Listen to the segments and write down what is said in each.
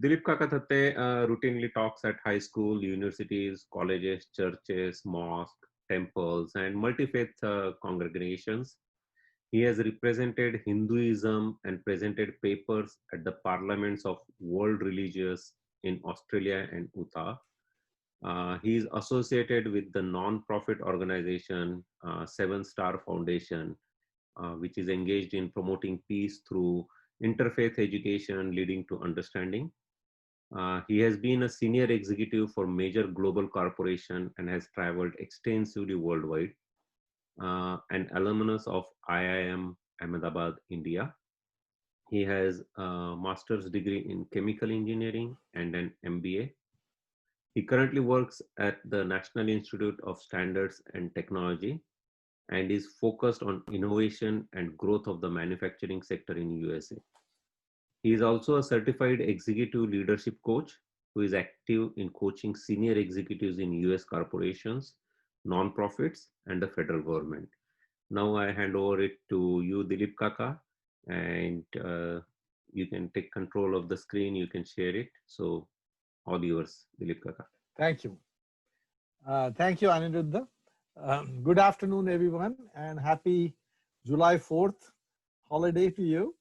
Dilip Thatte routinely talks at high school, universities, colleges, churches, mosques, temples, and multi-faith congregations. He has represented Hinduism and presented papers at the parliaments of world religions in Australia and Utah. He is associated with the non-profit organization Seven Star Foundation, which is engaged in promoting peace through interfaith education leading to understanding. He has been a senior executive for major global corporation and has traveled extensively worldwide. An alumnus of IIM Ahmedabad, India. He has a master's degree in chemical engineering and an MBA. He currently works at the National Institute of Standards and Technology and is focused on innovation and growth of the manufacturing sector in USA. He is also a certified executive leadership coach who is active in coaching senior executives in US corporations, non-profits, and the federal government. Now I hand over it to you, Dilip Kaka, and you can take control of the screen, you can share it. So all yours, Dilip Kaka. Thank you. Thank you, Aniruddha. Good afternoon, everyone, and happy July 4th holiday to you.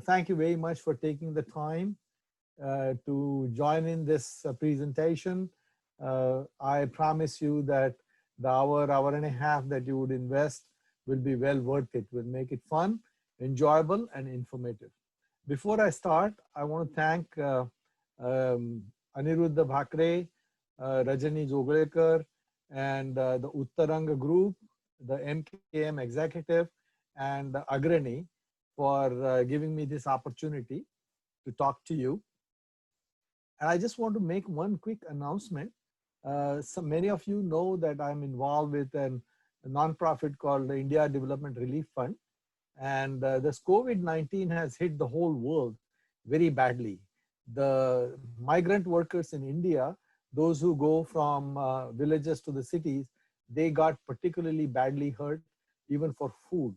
Thank you very much for taking the time to join in this presentation. I promise you that the hour and a half that you would invest will be well worth it. We'll make it fun, enjoyable, and informative. Before I start, I want to thank Aniruddha Bhakre, Rajani Joglekar, and the Uttaranga Group, the MKM Executive, and Agrani for giving me this opportunity to talk to you. And I just want to make one quick announcement. Many of you know that I'm involved with a nonprofit called the India Development Relief Fund. And this COVID-19 has hit the whole world very badly. The migrant workers in India, those who go from villages to the cities, they got particularly badly hurt, even for food.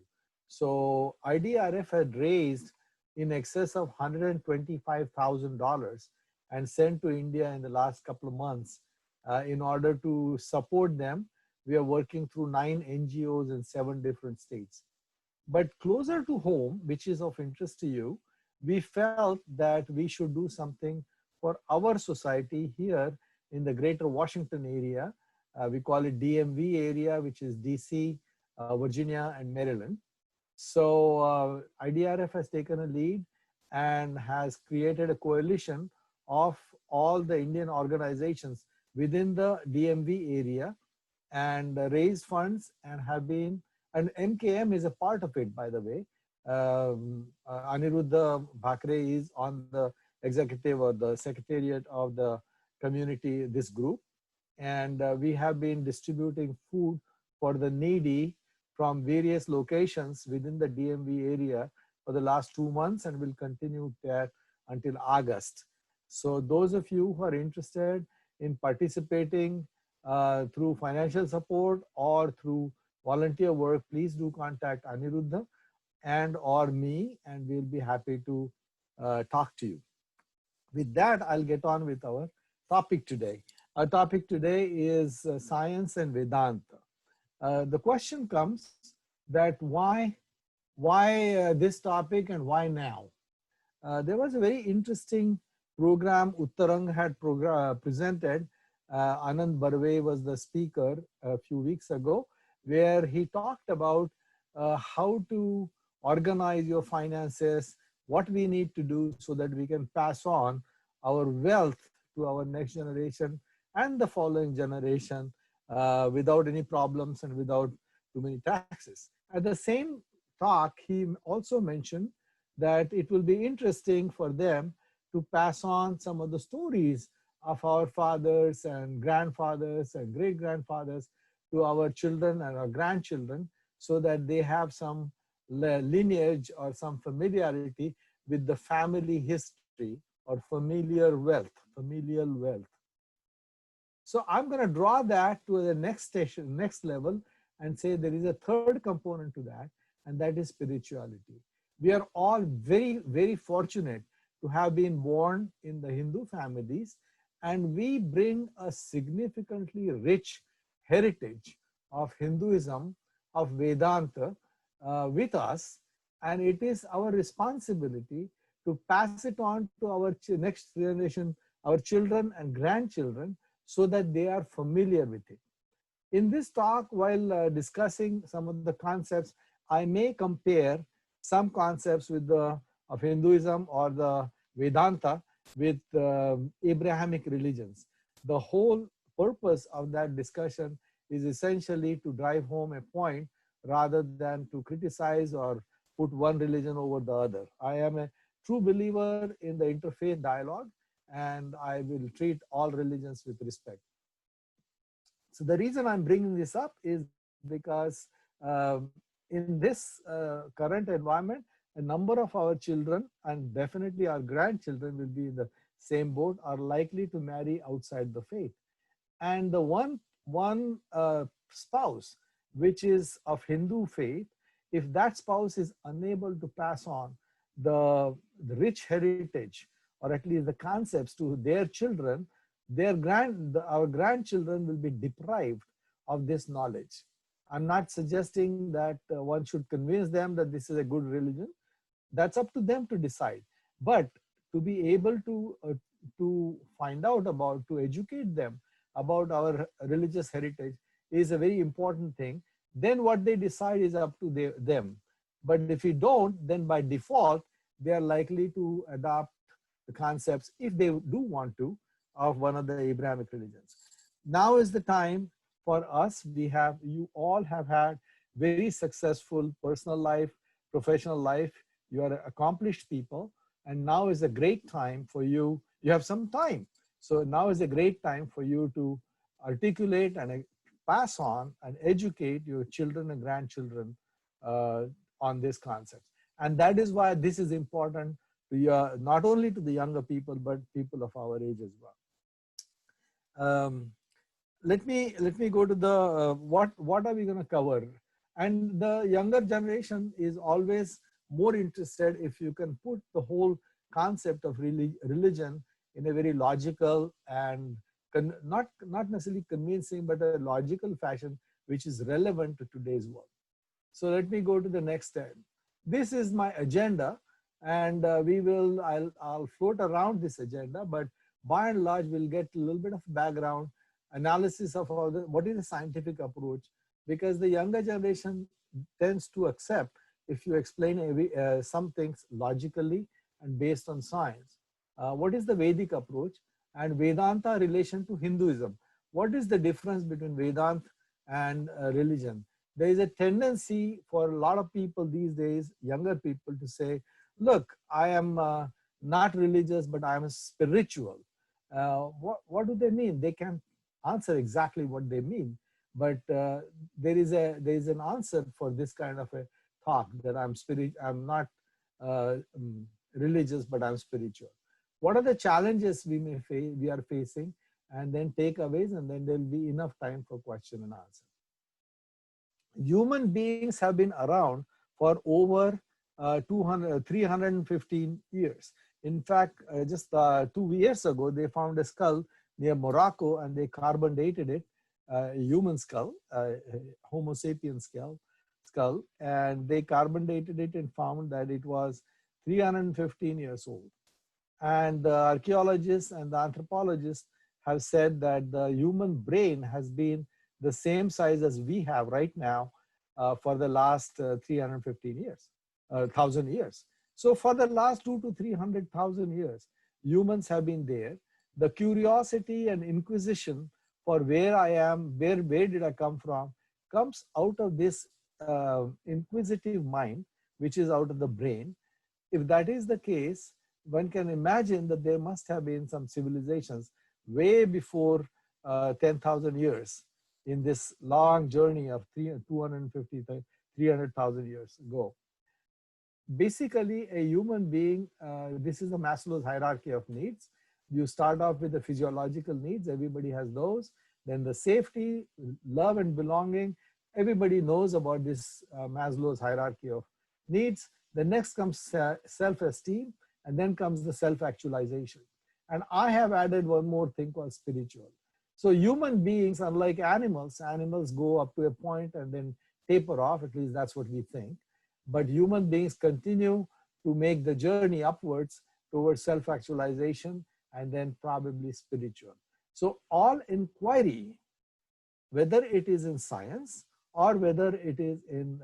So IDRF had raised in excess of $125,000 and sent to India in the last couple of months in order to support them. We are working through 9 NGOs in 7 different states. But closer to home, which is of interest to you, we felt that we should do something for our society here in the greater Washington area. We call it DMV area, which is DC, Virginia, and Maryland. So IDRF has taken a lead and has created a coalition of all the Indian organizations within the DMV area and raised funds and have been, and MKM is a part of it, by the way. Aniruddha Bhakre is on the executive or the secretariat of the community, this group. And we have been distributing food for the needy from various locations within the DMV area for the last 2 months and will continue that until August. So those of you who are interested in participating through financial support or through volunteer work, please do contact Aniruddha and or me, and we'll be happy to talk to you. With that, I'll get on with our topic today. Our topic today is science and Vedanta. The question comes that why this topic and why now? There was a very interesting program Uttaranga had presented. Anand Barve was the speaker a few weeks ago, where he talked about how to organize your finances, what we need to do so that we can pass on our wealth to our next generation and the following generation without any problems and without too many taxes. At the same talk, he also mentioned that it will be interesting for them to pass on some of the stories of our fathers and grandfathers and great-grandfathers to our children and our grandchildren so that they have some lineage or some familiarity with the family history or familial wealth. So I'm going to draw that to the next station, next level, and say there is a third component to that, and that is spirituality. We are all very, very fortunate to have been born in the Hindu families, and we bring a significantly rich heritage of Hinduism, of Vedanta with us, and it is our responsibility to pass it on to our next generation, our children and grandchildren, so that they are familiar with it. In this talk, while discussing some of the concepts, I may compare some concepts with the of Hinduism or the Vedanta with Abrahamic religions. The whole purpose of that discussion is essentially to drive home a point rather than to criticize or put one religion over the other. I am a true believer in the interfaith dialogue, and I will treat all religions with respect. So the reason I'm bringing this up is because in this current environment, a number of our children and definitely our grandchildren will be in the same boat, are likely to marry outside the faith. And the one spouse which is of Hindu faith, if that spouse is unable to pass on the rich heritage, or at least the concepts, to their children, our grandchildren will be deprived of this knowledge. I'm not suggesting that one should convince them that this is a good religion. That's up to them to decide. But to be able to find out about, to educate them about our religious heritage is a very important thing. Then what they decide is up to them. But if we don't, then by default, they are likely to adopt the concepts, if they do want to, of one of the Abrahamic religions. Now is the time for us. You all have had very successful personal life, professional life. You are accomplished people, and now is a great time for you. You have some time. So now is a great time for you to articulate and pass on and educate your children and grandchildren on this concept. And that is why this is important to not only to the younger people, but people of our age as well. Let me go to the what are we going to cover. And the younger generation is always more interested if you can put the whole concept of religion in a very logical and not necessarily convincing, but a logical fashion which is relevant to today's world. So let me go to the next step. This is my agenda, and I'll float around this agenda, but by and large we'll get a little bit of background analysis of what is the scientific approach, because the younger generation tends to accept if you explain some things logically and based on science. What is the Vedic approach and Vedanta relation to Hinduism? What is the difference between Vedanta and religion? There is a tendency for a lot of people these days, younger people, to say, look, I am not religious, but I am spiritual. What do they mean? They can answer exactly what they mean, but there is an answer for this kind of a talk, that I'm not religious, but I'm spiritual. What are the challenges we are facing, and then takeaways, and then there'll be enough time for question and answer. Human beings have been around for over 315 years. In fact, just 2 years ago, they found a skull near Morocco, and they carbon dated it, a human skull, Homo sapiens skull, and they carbon dated it and found that it was 315 years old. And the archaeologists and the anthropologists have said that the human brain has been the same size as we have right now for the last 315 years, 1,000 years. So for the last 200 to 300,000 years, humans have been there. The curiosity and inquisition for where I am, where did I come from, comes out of this inquisitive mind, which is out of the brain. If that is the case, one can imagine that there must have been some civilizations way before 10,000 years in this long journey of 250, 300,000 years ago. Basically, a human being, this is the Maslow's hierarchy of needs. You start off with the physiological needs, everybody has those. Then the safety, love and belonging, everybody knows about this Maslow's hierarchy of needs. The next comes self-esteem, and then comes the self-actualization. And I have added one more thing called spiritual. So human beings, unlike animals, animals go up to a point and then taper off, at least that's what we think. But human beings continue to make the journey upwards towards self-actualization and then probably spiritual. So all inquiry, whether it is in science or whether it is in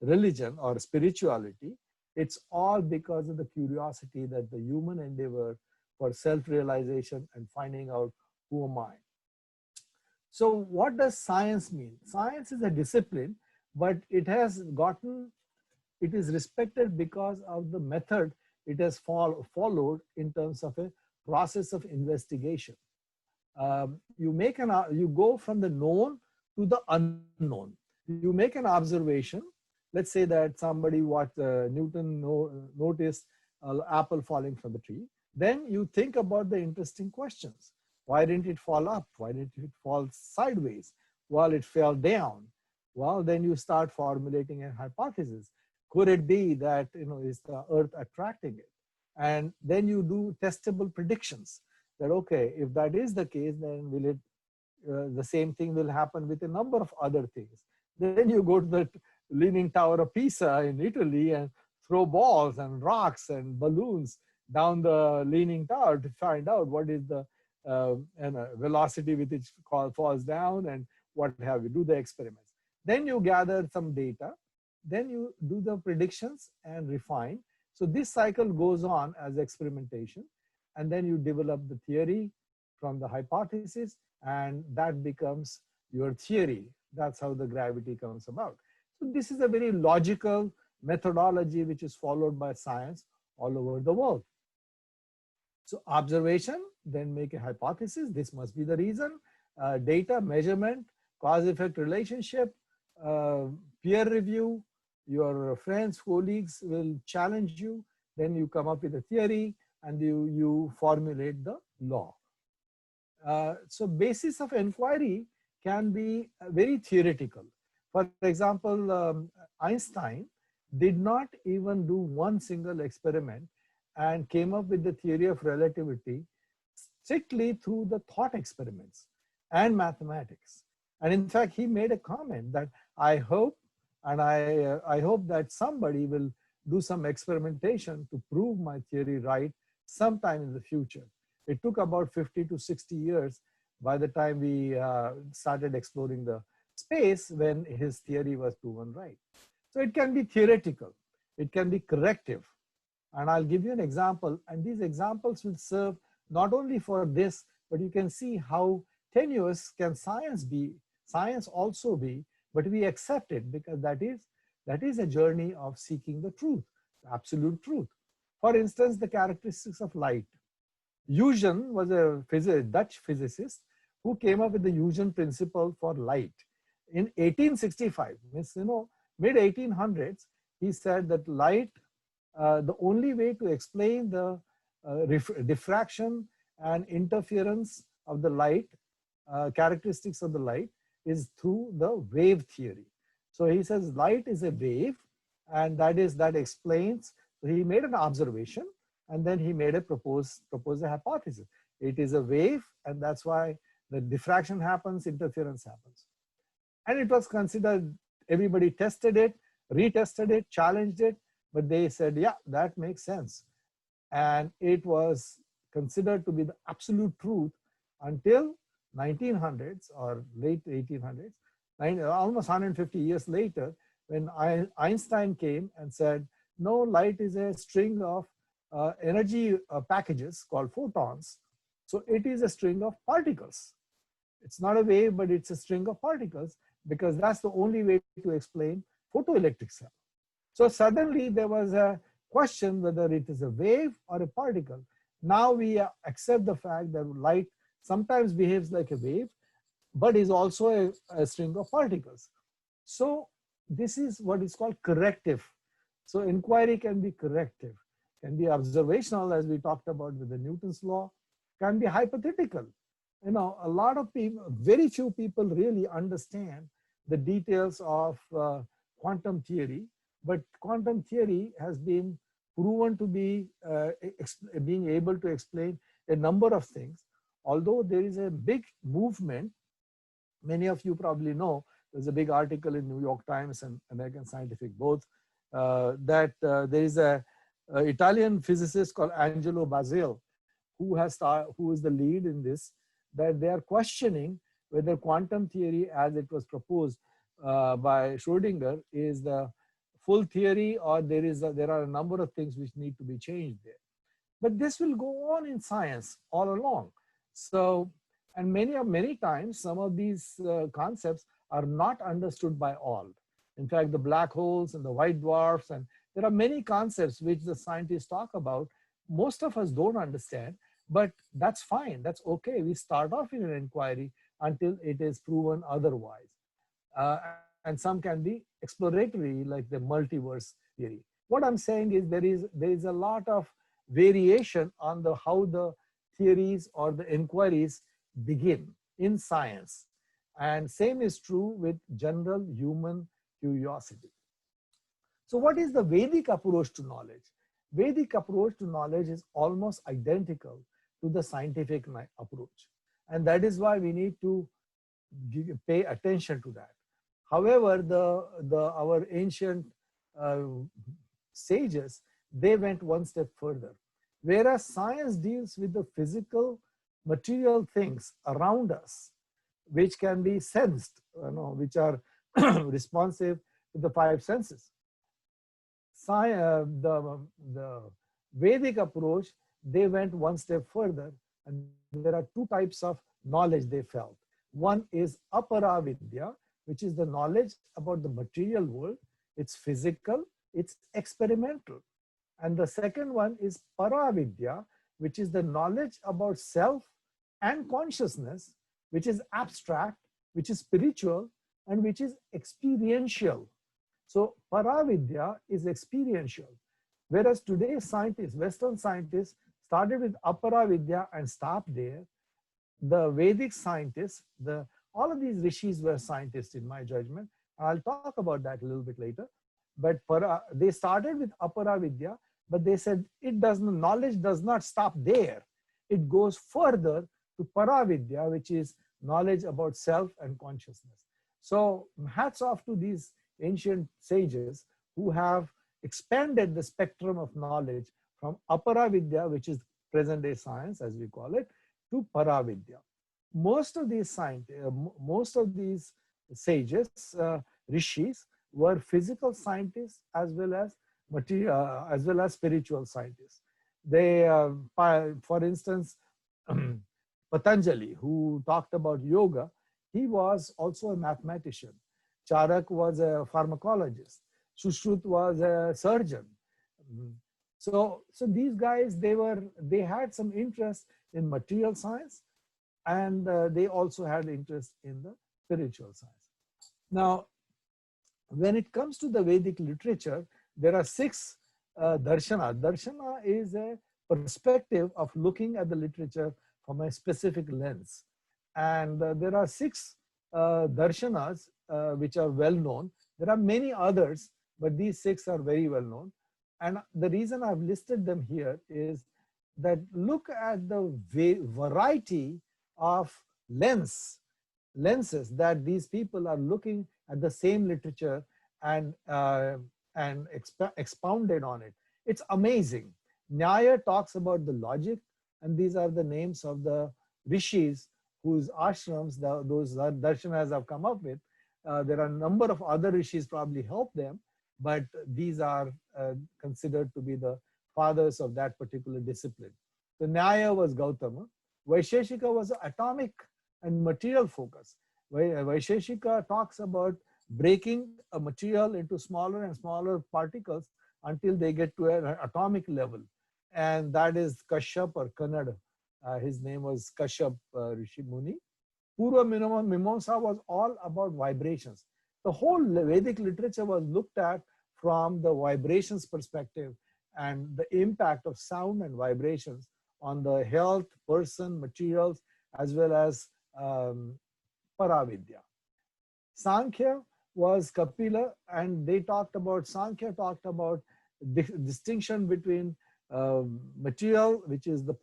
religion or spirituality, it's all because of the curiosity that the human endeavor for self-realization and finding out who am I. So what does science mean? Science is a discipline, but it is respected because of the method it has followed in terms of a process of investigation. You go from the known to the unknown. You make an observation. Let's say that somebody Newton noticed an apple falling from the tree. Then you think about the interesting questions. Why didn't it fall up? Why didn't it fall sideways? Well, it fell down. Well, then you start formulating a hypothesis. Could it be that is the earth attracting it? And then you do testable predictions that, okay, if that is the case, then the same thing will happen with a number of other things. Then you go to the Leaning Tower of Pisa in Italy and throw balls and rocks and balloons down the Leaning Tower to find out what is the velocity with which falls down and what have you. Do the experiments. Then you gather some data. Then you do the predictions and refine. So this cycle goes on as experimentation. And then you develop the theory from the hypothesis, and that becomes your theory. That's how the gravity comes about. So this is a very logical methodology which is followed by science all over the world. So observation, then make a hypothesis. This must be the reason. Data, measurement, cause-effect relationship, peer review, your friends, colleagues will challenge you. Then you come up with a theory and you formulate the law. So basis of inquiry can be very theoretical. For example, Einstein did not even do one single experiment and came up with the theory of relativity strictly through the thought experiments and mathematics. And in fact, he made a comment that I hope that somebody will do some experimentation to prove my theory right sometime in the future. It took about 50 to 60 years by the time we started exploring the space when his theory was proven right. So it can be theoretical, it can be corrective. And I'll give you an example, and these examples will serve not only for this, but you can see how tenuous can science also be, but we accept it because that is a journey of seeking the truth, absolute truth. For instance, the characteristics of light. Huygens was a Dutch physicist who came up with the Huygens principle for light. In 1865, mid 1800s, he said that light, the only way to explain the diffraction and interference of the light, characteristics of the light, is through the wave theory. So he says light is a wave, and that explains. So he made an observation, and then he made proposed a hypothesis. It is a wave, and that's why the diffraction happens, interference happens. And it was considered, everybody tested it, retested it, challenged it, but they said, yeah, that makes sense. And it was considered to be the absolute truth until 1900s or late 1800s, almost 150 years later, when Einstein came and said, no, light is a string of energy packages called photons. So it is a string of particles. It's not a wave, but it's a string of particles, because that's the only way to explain photoelectric cell. So suddenly there was a question whether it is a wave or a particle. Now we accept the fact that light sometimes behaves like a wave, but is also a string of particles. So this is what is called corrective. So inquiry can be corrective, can be observational, as we talked about with the Newton's law, can be hypothetical. A lot of people, very few people really understand the details of quantum theory, but quantum theory has been proven to be being able to explain a number of things. Although there is a big movement, many of you probably know, there's a big article in New York Times and American Scientific both, that there is a Italian physicist called Angelo Basile, who is the lead in this, that they are questioning whether quantum theory as it was proposed by Schrodinger is the full theory, or there are a number of things which need to be changed there. But this will go on in science all along. So, and many times some of these concepts are not understood by all. In fact, the black holes and the white dwarfs, and there are many concepts which the scientists talk about, most of us don't understand, but that's fine, that's okay. We start off in an inquiry until it is proven otherwise. And some can be exploratory, like the multiverse theory. What I'm saying is there is a lot of variation on the how the theories or the inquiries begin in science. And same is true with general human curiosity. So what is the Vedic approach to knowledge? Vedic approach to knowledge is almost identical to the scientific approach. And that is why we need to pay attention to that. However, our ancient sages, they went one step further. Whereas science deals with the physical, material things around us, which can be sensed, which are responsive to the five senses. The Vedic approach, they went one step further, and there are two types of knowledge they felt. One is Apara-vidya, which is the knowledge about the material world. It's physical, it's experimental. And the second one is Para-vidya, which is the knowledge about self and consciousness, which is abstract, which is spiritual, and which is experiential. So Para-vidya is experiential. Whereas today's scientists, Western scientists, started with Apara-vidya and stopped there. The Vedic scientists, all of these rishis were scientists in my judgment. I'll talk about that a little bit later. But they started with Apara-vidya, but they said knowledge does not stop there. It goes further to Para-vidya, which is knowledge about self and consciousness. So hats off to these ancient sages who have expanded the spectrum of knowledge from Apara-vidya, which is present-day science, as we call it, to Para-vidya. Most of these sages, rishis, were physical scientists as well as material, as well as spiritual scientists. They, for instance, Patanjali, who talked about yoga, he was also a mathematician. Charak was a pharmacologist. Shushruta was a surgeon. So these guys, they had some interest in material science, and they also had interest in the spiritual science. Now, when it comes to the Vedic literature, there are 6 darshana. Darshana is a perspective of looking at the literature from a specific lens. And there are 6 darshanas which are well known. There are many others, but these 6 are very well known. And the reason I've listed them here is that look at the variety of lenses that these people are looking at the same literature and expounded on it. It's amazing. Nyaya talks about the logic, and these are the names of the rishis whose ashrams those darshanas have come up with. There are a number of other rishis probably help them, but these are considered to be the fathers of that particular discipline. So Nyaya was Gautama. Vaisheshika was atomic and material focus. Vaisheshika talks about breaking a material into smaller and smaller particles until they get to an atomic level. And that is Kashyap or Kannada. His name was Kashyap Rishi Muni. Purva Mimamsa was all about vibrations. The whole Vedic literature was looked at from the vibrations perspective and the impact of sound and vibrations on the health, person, materials, as well as Paravidya. Sankhya was Kapila, and Sankhya talked about distinction between material, which is the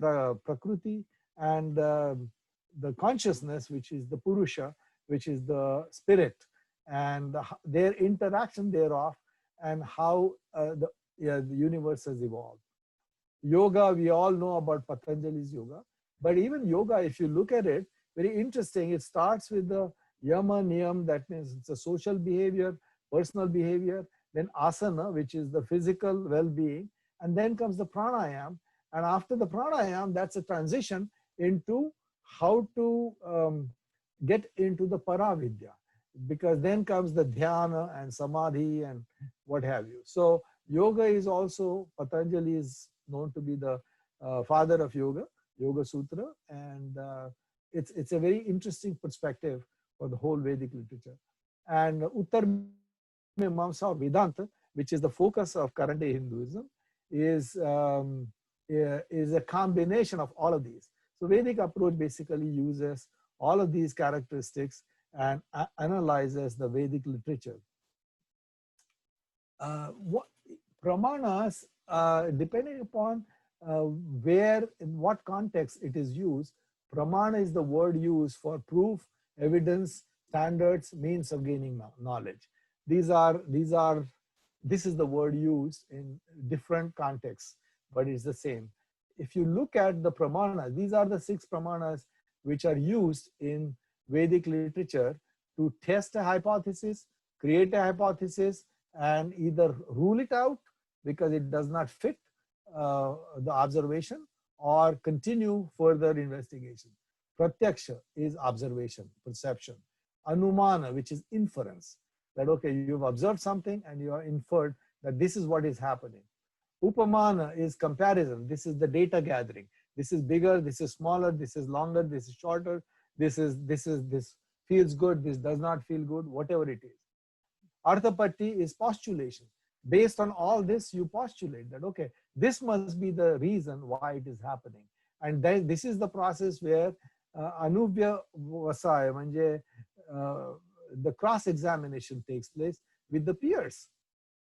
prakriti, and the consciousness, which is the purusha, which is the spirit, and their interaction thereof, and how the universe has evolved. Yoga, we all know about Patanjali's yoga, but even yoga, if you look at it, very interesting. It starts with the yama niyam, that means it's a social behavior, personal behavior, then asana, which is the physical well-being, and then comes the pranayam. And after the pranayam, that's a transition into how to get into the paravidya, because then comes the dhyana and samadhi and what have you. So yoga is also, Patanjali is known to be the father of yoga, Yoga Sutra, and it's a very interesting perspective for the whole Vedic literature. And Uttar Mimamsa or Vedanta, which is the focus of current day Hinduism, is a combination of all of these. So Vedic approach basically uses all of these characteristics and analyzes the Vedic literature. What Pramanas, depending upon where, in what context it is used, Pramana is the word used for proof, evidence, standards, means of gaining knowledge. This is the word used in different contexts, but it's the same. If you look at the Pramanas, these are the 6 Pramanas which are used in Vedic literature to test a hypothesis, create a hypothesis, and either rule it out because it does not fit the observation, or continue further investigation. Pratyaksha is observation, perception. Anumana, which is inference, that okay, you've observed something and you are inferred that this is what is happening. Upamana is comparison. This is the data gathering. This is bigger, this is smaller, this is longer, this is shorter, this feels good, this does not feel good, whatever it is. Arthapatti is postulation. Based on all this, you postulate that, okay, this must be the reason why it is happening. And then this is the process where Anubhya Vasaya, the cross-examination takes place with the peers.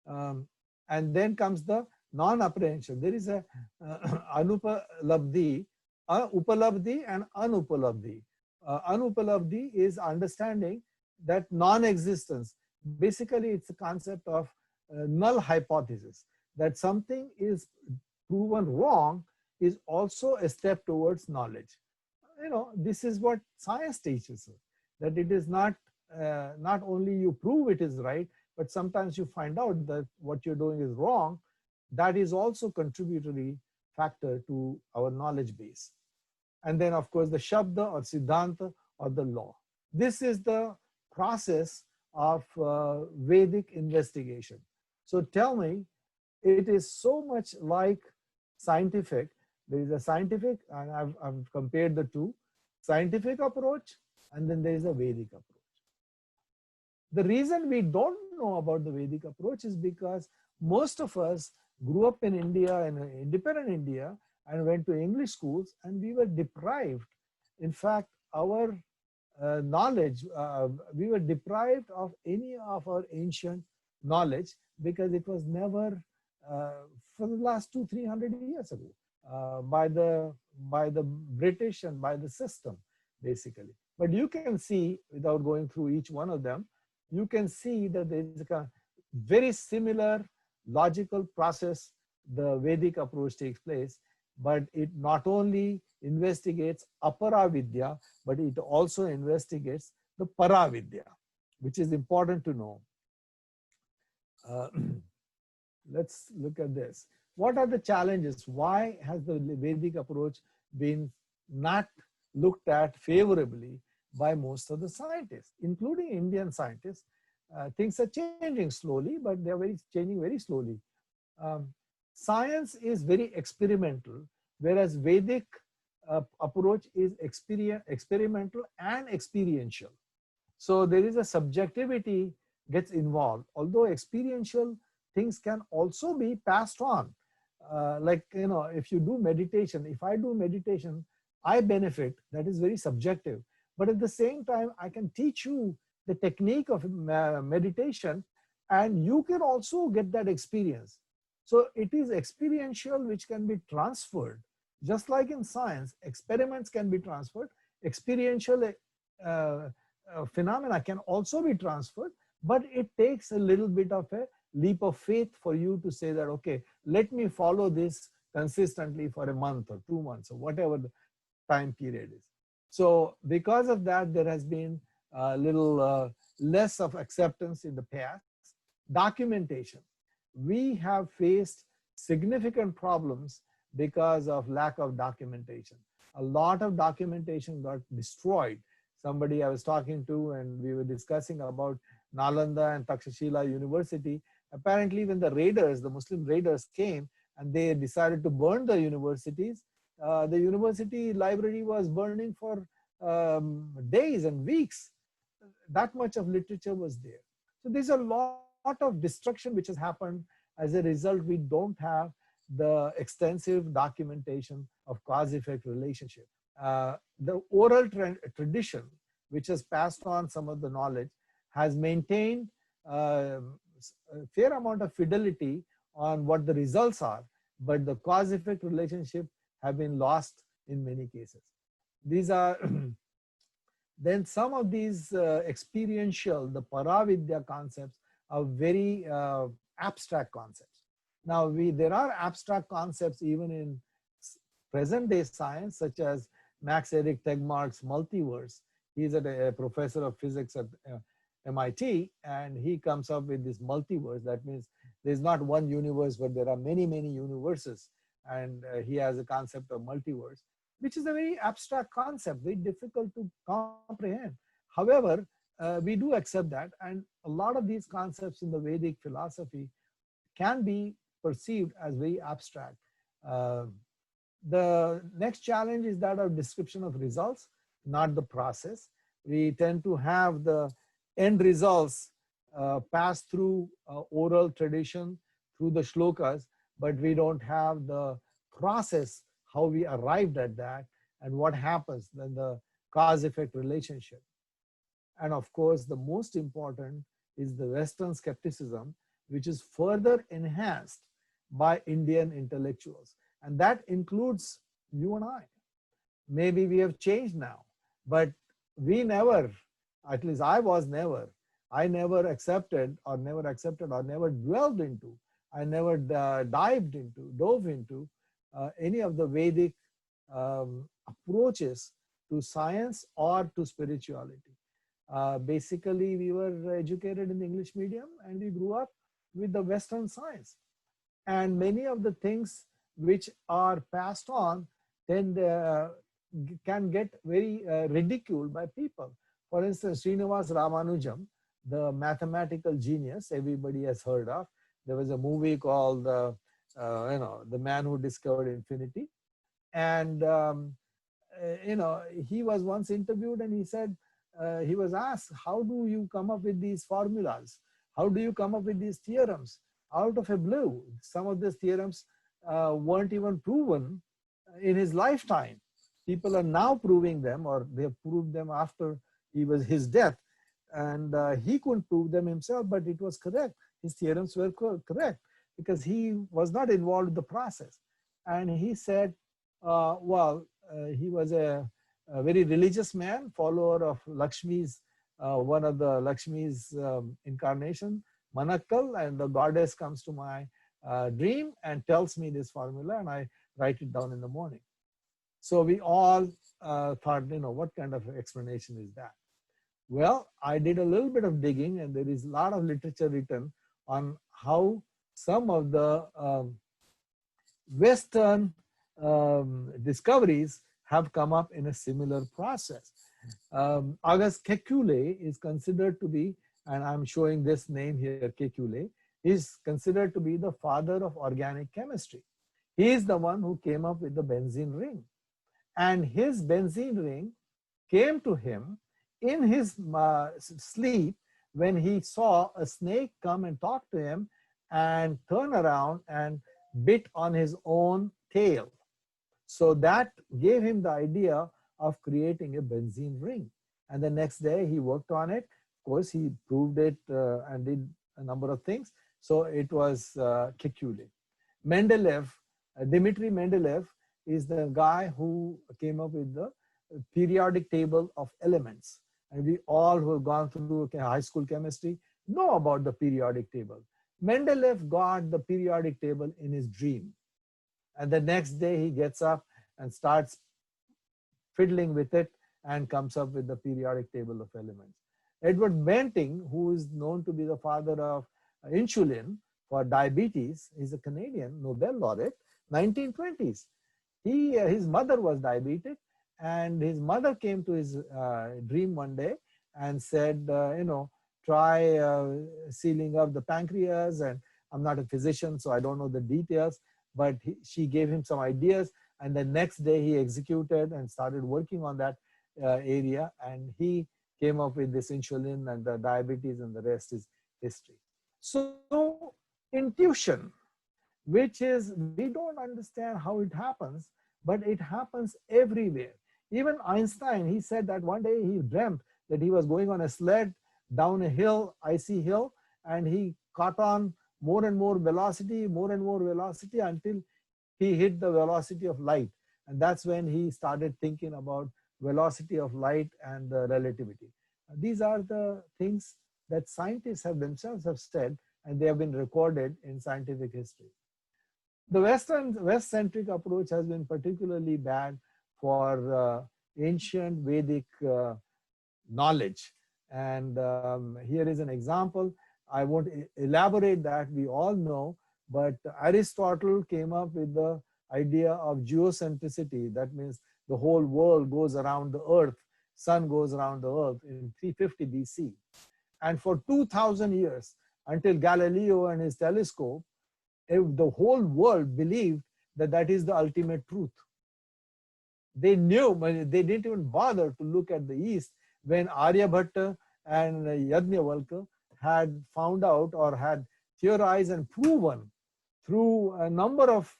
And then comes the non-apprehension. There is a Upalabdhi and Anupalabdhi. Anupalabdhi is understanding that non-existence. Basically, it's a concept of null hypothesis, that something is proven wrong is also a step towards knowledge. This is what science teaches us, that it is not only you prove it is right, but sometimes you find out that what you're doing is wrong. That is also contributory factor to our knowledge base. And then, of course, the Shabda or Siddhanta or the law. This is the process of Vedic investigation. So tell me, it is so much like scientific. There is a scientific, and I've compared the two, scientific approach, and then there is a Vedic approach. The reason we don't know about the Vedic approach is because most of us grew up in India, in independent India, and went to English schools, and we were deprived. In fact, our knowledge, we were deprived of any of our ancient knowledge because it was never, for the last 200-300 years ago, by the British and by the system, basically. But you can see, without going through each one of them, you can see that there is a very similar logical process. The Vedic approach takes place, but it not only investigates aparavidya, but it also investigates the paravidya, which is important to know. Let's look at this. What are the challenges? Why has the Vedic approach been not looked at favorably by most of the scientists, including Indian scientists? Things are changing slowly, but they're changing very slowly. Science is very experimental, whereas Vedic approach is experimental and experiential. So there is a subjectivity gets involved, although experiential things can also be passed on. If you do meditation, if I do meditation, I benefit, that is very subjective. But at the same time, I can teach you the technique of meditation, and you can also get that experience. So it is experiential, which can be transferred. Just like in science, experiments can be transferred. Experiential phenomena can also be transferred, but it takes a little bit of a leap of faith for you to say that, okay, let me follow this consistently for a month or 2 months or whatever the time period is. So because of that, there has been a little less of acceptance in the past. Documentation. We have faced significant problems because of lack of documentation. A lot of documentation got destroyed. Somebody I was talking to, and we were discussing about Nalanda and Takshashila University. Apparently, when the raiders, the Muslim raiders came and they decided to burn the universities, the university library was burning for days and weeks. That much of literature was there. So there's a lot of destruction which has happened. As a result, we don't have the extensive documentation of cause-effect relationship. The oral tradition, which has passed on some of the knowledge, has maintained a fair amount of fidelity on what the results are, but the cause-effect relationship have been lost in many cases. These are then some of these experiential, the paravidya concepts are very abstract concepts. Now, there are abstract concepts even in present day science, such as Max Erik Tegmark's multiverse. He's a professor of physics at MIT, and he comes up with this multiverse. That means there's not one universe, but there are many, many universes. And he has a concept of multiverse, which is a very abstract concept, very difficult to comprehend. However, we do accept that, and a lot of these concepts in the Vedic philosophy can be perceived as very abstract. The next challenge is that of description of results, not the process. We tend to have the end results pass through oral tradition, through the shlokas, but we don't have the process, how we arrived at that, and what happens, then the cause-effect relationship. And of course, the most important is the Western skepticism, which is further enhanced by Indian intellectuals. And that includes you and I. Maybe we have changed now, but we never, at least I never accepted or never dwelled into, I never dove into any of the Vedic approaches to science or to spirituality. Basically, we were educated in the English medium and we grew up with the Western science. And many of the things which are passed on then can get very ridiculed by people. For instance, Srinivas Ramanujam, the mathematical genius everybody has heard of. There was a movie called The Man Who Discovered Infinity. And he was once interviewed and he said, he was asked, how do you come up with these formulas? How do you come up with these theorems? Out of a blue, some of these theorems weren't even proven in his lifetime. People are now proving them, or they have proved them after his death. And he couldn't prove them himself, but it was correct. His theorems were correct because he was not involved in the process. And he said, he was a very religious man, follower of Lakshmi's, one of the Lakshmi's incarnation, Manakkal, and the goddess comes to my dream and tells me this formula, and I write it down in the morning. So we all thought, what kind of explanation is that? Well, I did a little bit of digging, and there is a lot of literature written on how some of the Western discoveries have come up in a similar process. August Kekule is considered to be, and I'm showing this name here, Kekule, is considered to be the father of organic chemistry. He is the one who came up with the benzene ring. And his benzene ring came to him in his sleep when he saw a snake come and talk to him and turn around and bit on his own tail. So that gave him the idea of creating a benzene ring. And the next day he worked on it. Of course, he proved it and did a number of things. So it was Kekule. Mendeleev, Dmitry Mendeleev is the guy who came up with the periodic table of elements. And we all who have gone through high school chemistry know about the periodic table. Mendeleev got the periodic table in his dream. And the next day he gets up and starts fiddling with it and comes up with the periodic table of elements. Edward Banting, who is known to be the father of insulin for diabetes, is a Canadian Nobel laureate, 1920s. His mother was diabetic, and his mother came to his dream one day and said, try sealing up the pancreas. And I'm not a physician, so I don't know the details, but she gave him some ideas. And the next day he executed and started working on that area. And he came up with this insulin and the diabetes, and the rest is history. So intuition, which is, we don't understand how it happens, but it happens everywhere. Even Einstein, he said that one day he dreamt that he was going on a sled down a hill, icy hill, and he caught on more and more velocity until he hit the velocity of light. And that's when he started thinking about velocity of light and the relativity. These are the things that scientists have themselves have said, and they have been recorded in scientific history. The West-centric approach has been particularly bad for ancient Vedic knowledge. And here is an example. I won't elaborate that, we all know, but Aristotle came up with the idea of geocentricity. That means the whole world goes around the earth, sun goes around the earth in 350 BC. And for 2000 years, until Galileo and his telescope, the whole world believed that that is the ultimate truth. They knew, but they didn't even bother to look at the east when Aryabhatta and Yajnavalkya had found out or had theorized and proven through a number of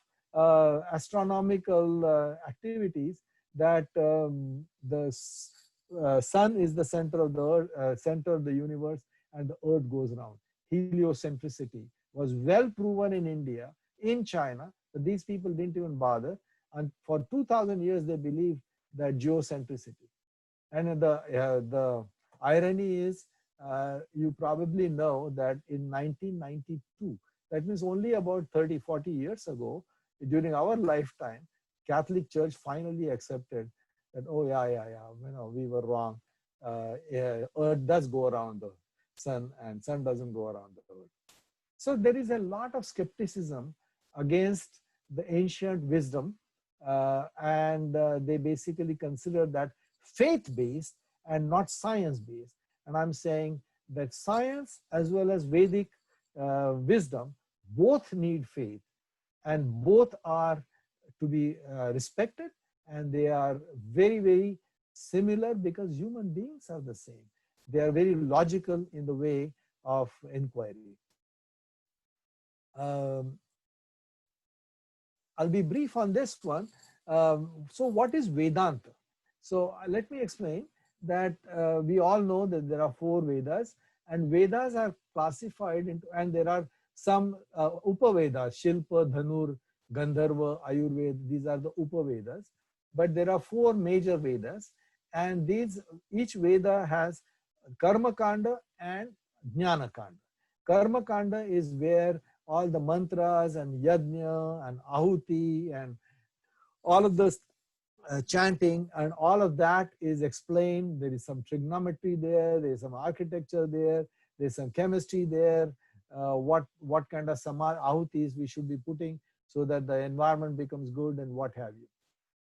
astronomical activities that the sun is the center of the earth, center of the universe, and the earth goes around. Heliocentricity was well proven in India, in China, but these people didn't even bother. And for 2000 years, they believed that geocentricity. And the irony is, you probably know that in 1992, that means only about 30, 40 years ago, during our lifetime, Catholic Church finally accepted that, oh yeah, we were wrong. Earth does go around the sun, and sun doesn't go around the earth. So there is a lot of skepticism against the ancient wisdom, and they basically consider that faith-based and not science-based. And I'm saying that science as well as Vedic wisdom both need faith, and both are to be respected, and they are very, very similar because human beings are the same. They are very logical in the way of inquiry. I'll be brief on this one. So what is Vedanta? So let me explain that we all know that there are 4 Vedas, and Vedas are classified into, and there are some Upa-veda, Shilpa, Dhanur, Gandharva, Ayurveda, these are the Upa-vedas. But there are 4 major Vedas, and each Veda has Karma Kanda and Jnana Kanda. Karma Kanda is where all the mantras and yajna and ahuti and all of those chanting and all of that is explained. There is some trigonometry there, there is some architecture there, there's some chemistry there, what kind of ahutis we should be putting so that the environment becomes good and what have you.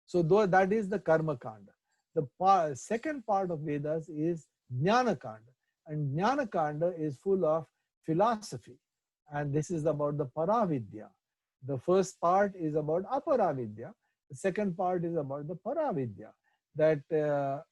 So that is the Karma Kanda. The second part of Vedas is Jnana Kanda, and Jnana Kanda is full of philosophy, and this is about the Paravidya. The first part is about Aparavidya. The second part is about the Paravidya.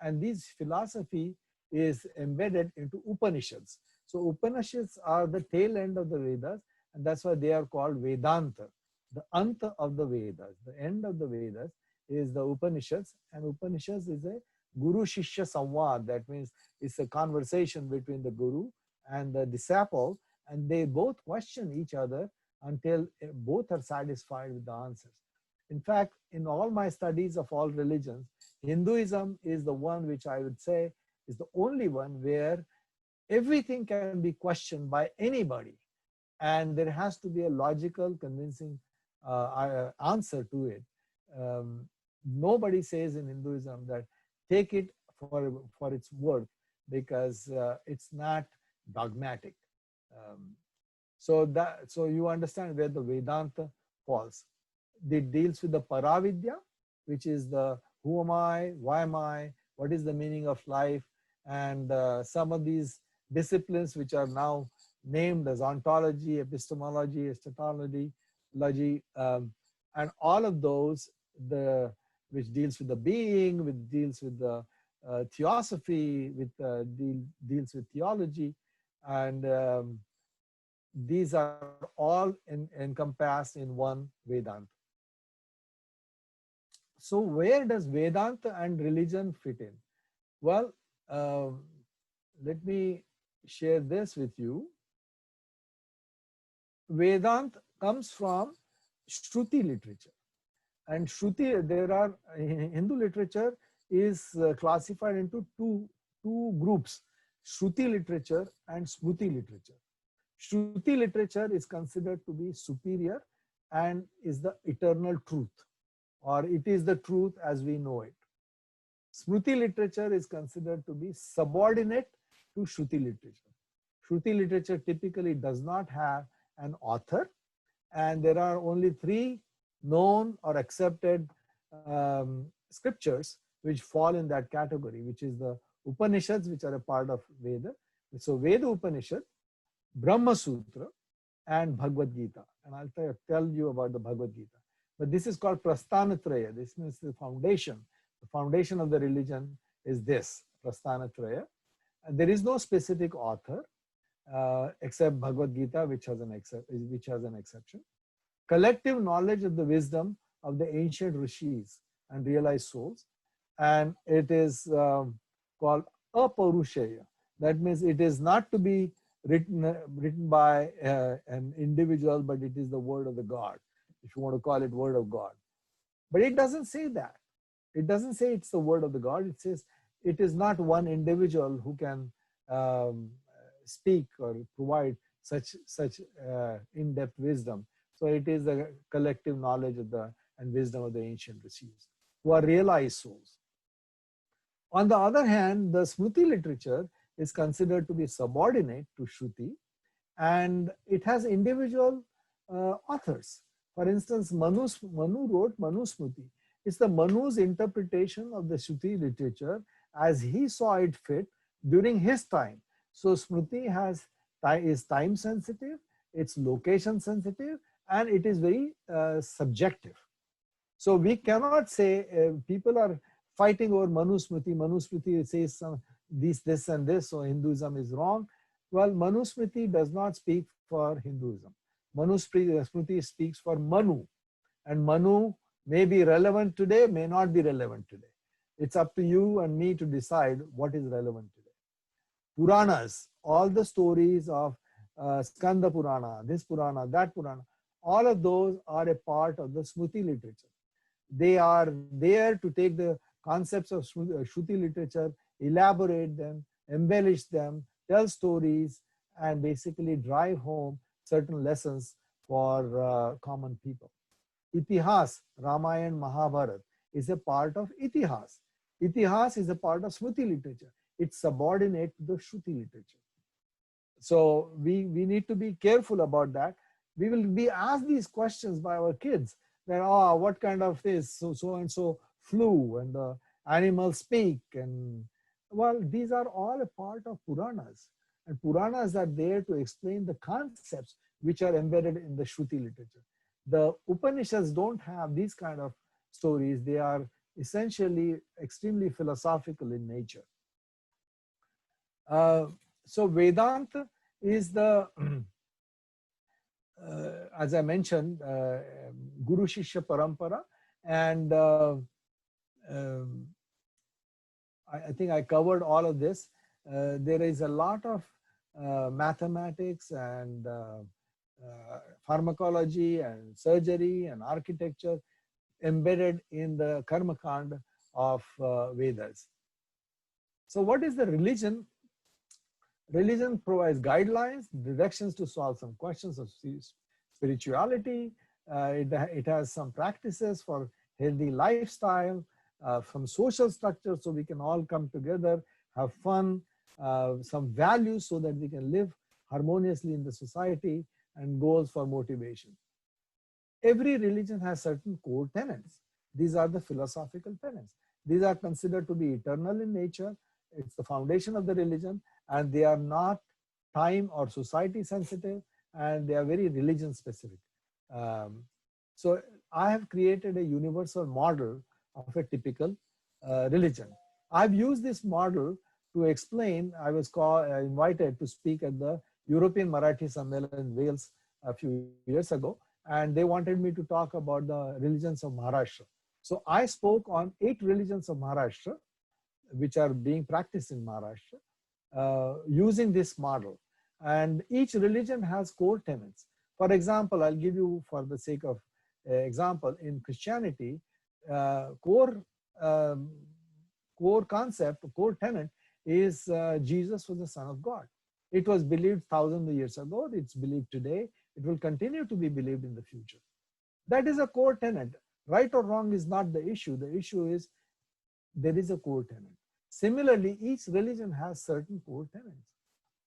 And this philosophy is embedded into Upanishads. So Upanishads are the tail end of the Vedas, and that's why they are called Vedanta. The Anta of the Vedas, the end of the Vedas is the Upanishads, and Upanishads is a Guru Shishya Samvad. That means it's a conversation between the Guru and the disciple, and they both question each other until both are satisfied with the answers. In fact, in all my studies of all religions, Hinduism is the one which I would say is the only one where everything can be questioned by anybody, and there has to be a logical, convincing answer to it. Nobody says in Hinduism that take it for its worth, because it's not dogmatic. Um, so you understand where the Vedanta falls. It deals with the Paravidya, which is the who am I, why am I, what is the meaning of life, and some of these disciplines which are now named as ontology, epistemology, eschatology, and all of those, the which deals with the being, which deals with the theosophy, deals with theology, and these are all encompassed in one Vedanta. So where does Vedanta and religion fit in? Well, let me share this with you. Vedanta comes from Shruti literature. And Shruti, there are, Hindu literature is classified into two groups, Shruti literature and Smruti literature. Shruti literature is considered to be superior and is the eternal truth, or it is the truth as we know it. Smruti literature is considered to be subordinate to Shruti literature. Shruti literature typically does not have an author, and there are only three known or accepted scriptures which fall in that category, which is the Upanishads, which are a part of Veda. So Veda Upanishad, Brahma Sutra, and Bhagavad Gita. And I'll tell you about the Bhagavad Gita. But this is called Prasthanatraya. This means the foundation. The foundation of the religion is this, Prasthanatraya. And there is no specific author except Bhagavad Gita, which has an exception. Collective knowledge of the wisdom of the ancient rishis and realized souls. And it is called Apaurushaya. That means it is not to be written by an individual, but it is the word of the God, if you want to call it word of God. But it doesn't say that. It doesn't say it's the word of the God. It says it is not one individual who can speak or provide such in-depth wisdom. So it is the collective knowledge of and wisdom of the ancient rishis, who are realized souls. On the other hand, the Smruti literature is considered to be subordinate to Shruti, and it has individual authors. For instance, Manu wrote Manu Smruti. It's the Manu's interpretation of the Shruti literature as he saw it fit during his time. So Smruti is time sensitive, it's location sensitive, and it is very subjective. So we cannot say people are fighting over Manu Smruti. Manu Smruti says this and this, so Hinduism is wrong. Well, Manu Smruti does not speak for Hinduism. Manu Smruti speaks for Manu, and Manu may be relevant today, may not be relevant today. It's up to you and me to decide what is relevant today. Puranas, all the stories of Skanda Purana, this Purana, that Purana, all of those are a part of the Smruti literature. They are there to take the concepts of Shruti literature, elaborate them, embellish them, tell stories, and basically drive home certain lessons for common people. Itihas, Ramayana, Mahabharata is a part of Itihas. Itihas is a part of Smruti literature. It's subordinate to the Shruti literature. So we need to be careful about that. We will be asked these questions by our kids that, what kind of this, so and so flew, and the animals speak, and well, these are all a part of Puranas. And Puranas are there to explain the concepts which are embedded in the Shruti literature. The Upanishads don't have these kind of stories. They are essentially extremely philosophical in nature. So Vedanta is the, as I mentioned, Guru Shishya Parampara, and I think I covered all of this. There is a lot of mathematics and pharmacology and surgery and architecture embedded in the karma kanda of Vedas. So what is the religion? Religion provides guidelines, directions to solve some questions of spirituality. It has some practices for healthy lifestyle, some social structure so we can all come together, have fun, some values so that we can live harmoniously in the society, and goals for motivation. Every religion has certain core tenets. These are the philosophical tenets. These are considered to be eternal in nature. It's the foundation of the religion, and they are not time or society sensitive, and they are very religion specific. So I have created a universal model of a typical religion. I've used this model to explain. I was invited to speak at the European Marathi Sammelan in Wales a few years ago, and they wanted me to talk about the religions of Maharashtra. So I spoke on 8 religions of Maharashtra, which are being practiced in Maharashtra, using this model. And each religion has core tenets. For example, I'll give you, for the sake of example, in Christianity, core concept, core tenet is Jesus was the Son of God. It was believed thousands of years ago. It's believed today. It will continue to be believed in the future. That is a core tenet. Right or wrong is not the issue. The issue is there is a core tenet. Similarly, each religion has certain core tenets.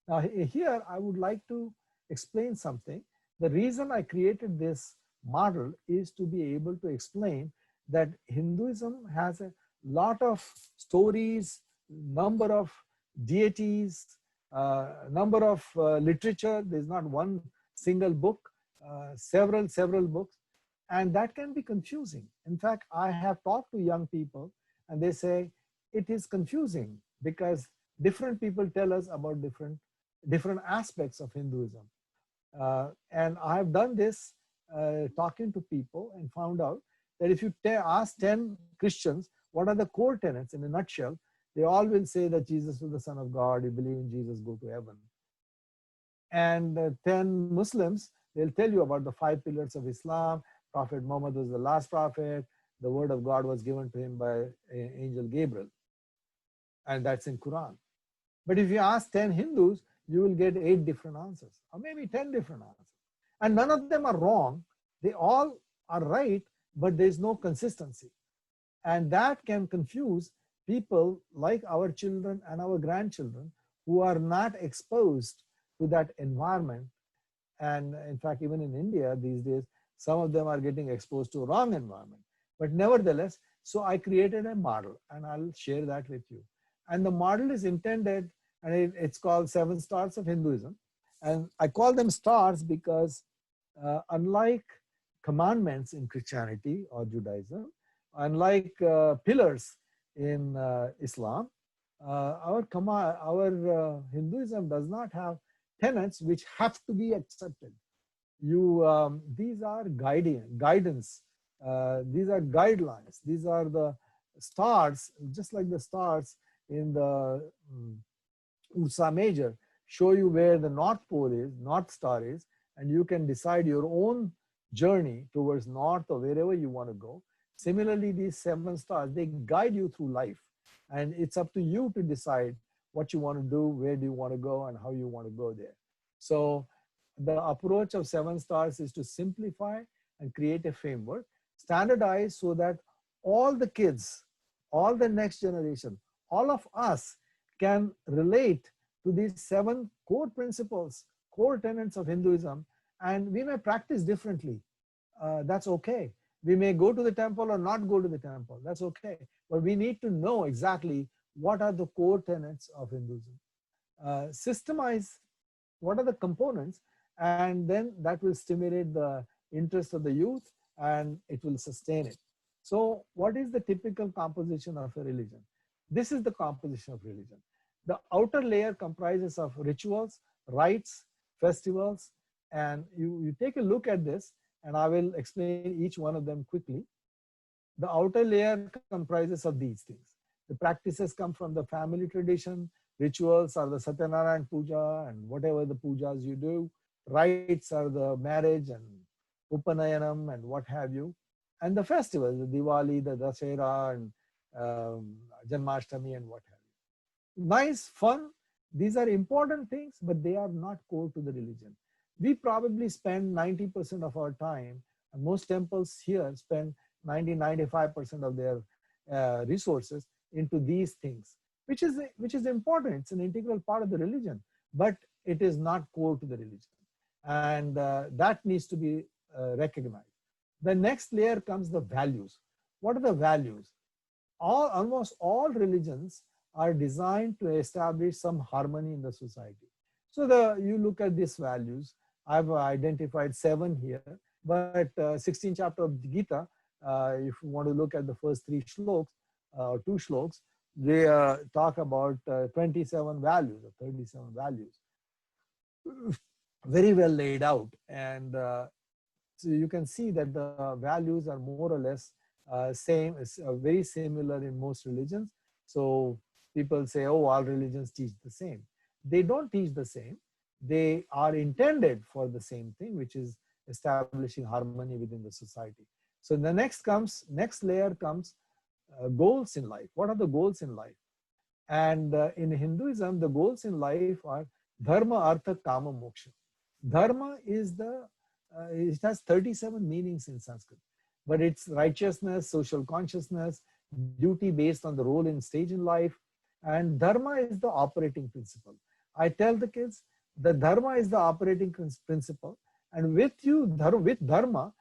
Now, here I would like to explain something. The reason I created this model is to be able to explain that Hinduism has a lot of stories, number of deities, number of literature. There's not one single book, several books, and that can be confusing. In fact, I have talked to young people and they say it is confusing because different people tell us about different aspects of Hinduism. And I have done this talking to people and found out that if you ask 10 Christians, what are the core tenets in a nutshell, they all will say that Jesus was the Son of God, you believe in Jesus, go to heaven. And 10 Muslims, they'll tell you about the 5 pillars of Islam. Prophet Muhammad was the last prophet. The word of God was given to him by Angel Gabriel. And that's in Quran. But if you ask 10 Hindus, you will get 8 different answers, or maybe 10 different answers. And none of them are wrong. They all are right, but there's no consistency. And that can confuse people like our children and our grandchildren who are not exposed to that environment. And in fact, even in India these days, some of them are getting exposed to a wrong environment. But nevertheless, so I created a model and I'll share that with you. And the model is intended, and it's called 7 stars of Hinduism. And I call them stars because unlike commandments in Christianity or Judaism, unlike pillars in Islam, our Hinduism does not have tenets which have to be accepted. These are guidance. These are guidelines. These are the stars, just like the stars in the Ursa Major show you where the North Pole is, North Star is, and you can decide your own journey towards north or wherever you want to go. Similarly, these 7 stars, they guide you through life. And it's up to you to decide what you want to do, where do you want to go, and how you want to go there. So the approach of 7 stars is to simplify and create a framework, standardize so that all the kids, all the next generation, all of us can relate to these 7 core principles, core tenets of Hinduism, and we may practice differently. That's okay. We may go to the temple or not go to the temple. That's okay. But we need to know exactly what are the core tenets of Hinduism. Systemize what are the components, and then that will stimulate the interest of the youth and it will sustain it. So what is the typical composition of a religion? This is the composition of religion. The outer layer comprises of rituals, rites, festivals, and you take a look at this, and I will explain each one of them quickly. The outer layer comprises of these things. The practices come from the family tradition. Rituals are the Satyanarayan Puja and whatever the pujas you do. rites are the marriage and Upanayanam and what have you, and the festivals, the Diwali, the Dasera, and Janmashtami, and what have you. Nice, fun. These are important things, but they are not core to the religion. We probably spend 90% of our time, and most temples here spend 90-95% of their resources into these things, which is important. It's an integral part of the religion, but it is not core to the religion, and that needs to be recognized. The next layer comes the values. What are the values? Almost all religions are designed to establish some harmony in the society. So you look at these values. I've identified 7 here, but 16th chapter of the Gita, if you want to look at the first 3 slokas, 2 slokas, they talk about 27 values or 37 values, very well laid out. And so you can see that the values are more or less same, very similar in most religions. So people say, oh, all religions teach the same. They don't teach the same. They are intended for the same thing, which is establishing harmony within the society. So the next layer comes goals in life. What are the goals in life? And in Hinduism, the goals in life are dharma, artha, kama, moksha. Dharma is it has 37 meanings in Sanskrit, but it's righteousness, social consciousness, duty based on the role and stage in life. And dharma is the operating principle. I tell the kids the dharma is the operating principle. And with dharma,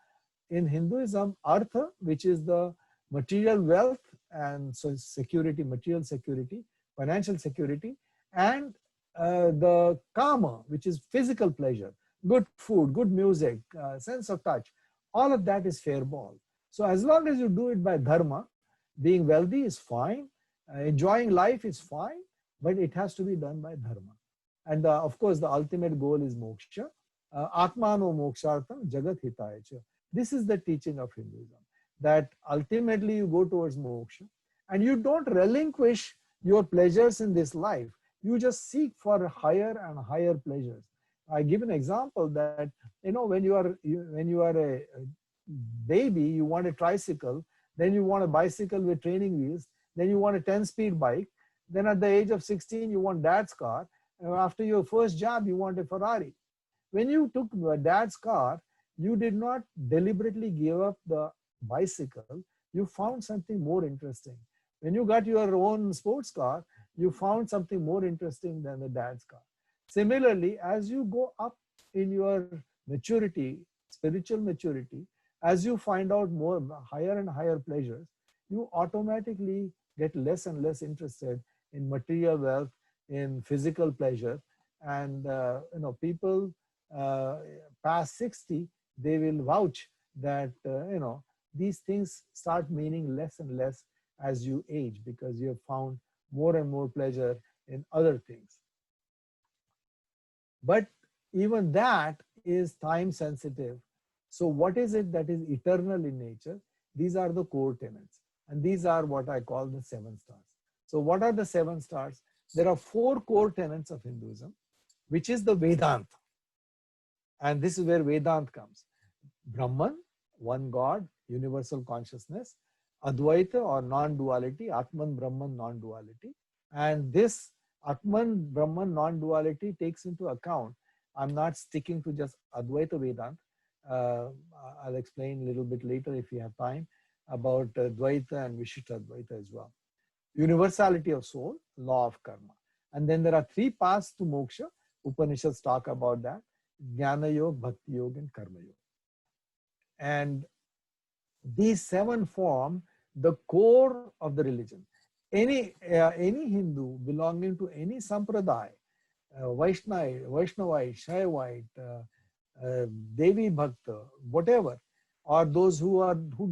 in Hinduism, artha, which is the material wealth and so security, material security, financial security, and the kama, which is physical pleasure, good food, good music, sense of touch, all of that is fair ball. So as long as you do it by dharma, being wealthy is fine, enjoying life is fine, but it has to be done by dharma. And of course, the ultimate goal is moksha. Atmano mokshartham jagat hitaya cha. This is the teaching of Hinduism, that ultimately you go towards moksha and you don't relinquish your pleasures in this life. You just seek for higher and higher pleasures. I give an example that, when you are a baby, you want a tricycle, then you want a bicycle with training wheels, then you want a 10-speed bike, then at the age of 16, you want dad's car, and after your first job, you want a Ferrari. When you took dad's car, you did not deliberately give up the bicycle, you found something more interesting. When you got your own sports car, you found something more interesting than the dad's car. Similarly, as you go up in your maturity, spiritual maturity, as you find out more higher and higher pleasures, you automatically get less and less interested in material wealth, in physical pleasure. And people past 60, they will vouch that these things start meaning less and less as you age, because you have found more and more pleasure in other things. But even that is time sensitive. So what is it that is eternal in nature? These are the core tenets, and these are what I call the 7 stars. So what are the 7 stars? There are 4 core tenets of Hinduism, which is the Vedanta. And this is where Vedanta comes. Brahman, one God, universal consciousness. Advaita or non-duality, Atman, Brahman, non-duality. And this Atman, Brahman, non-duality takes into account, I'm not sticking to just Advaita Vedanta. I'll explain a little bit later if we have time about Dvaita and Vishishta Advaita as well. Universality of soul, law of karma. And then there are 3 paths to moksha. Upanishads talk about that. Jnana Yoga, Bhakti Yoga, and Karma Yoga. And these 7 form the core of the religion. Any Hindu belonging to any sampradaya, Vaishnavite, Shaivite, Devi Bhakta, whatever, or those who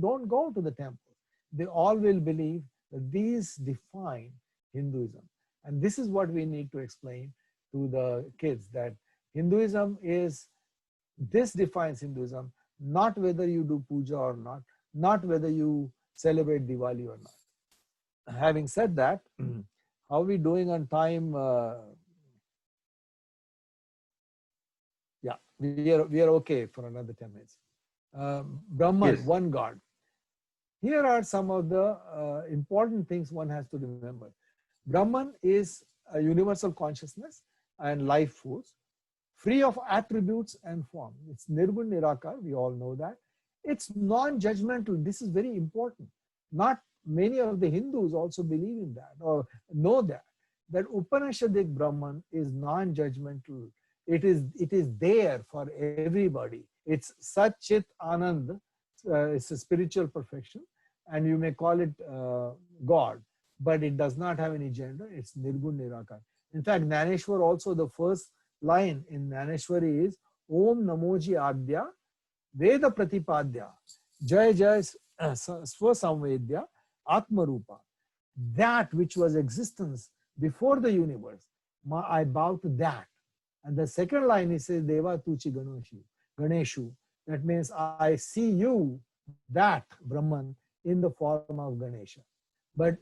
don't go to the temple, they all will believe that these define Hinduism. And this is what we need to explain to the kids, that this defines Hinduism, not whether you do puja or not whether you celebrate Diwali or not. Having said that, how are we doing on time? Yeah. we are okay for another 10 minutes. Brahman, Yes. one God. Here are some of the important things one has to remember. Brahman is a universal consciousness and life force, free of attributes and form. It's Nirgun Nirakar, we all know that. It's non-judgmental. This is very important. Not many of the Hindus also believe in that or know that Upanishadic Brahman is non-judgmental. It is there for everybody. It's Sat Chit Anand. It's a spiritual perfection, and you may call it God, but it does not have any gender. It's Nirgun Nirakar. In fact, Naneshwar also, the first line in Naneshwari is Om Namoji Adya Veda Pratipadya Jai Jai Swasamvedya Atma Rupa. That which was existence before the universe, I bow to that. And the second line is says Deva Tuchi Ganeshu. That means I see you, that Brahman, in the form of Ganesha. But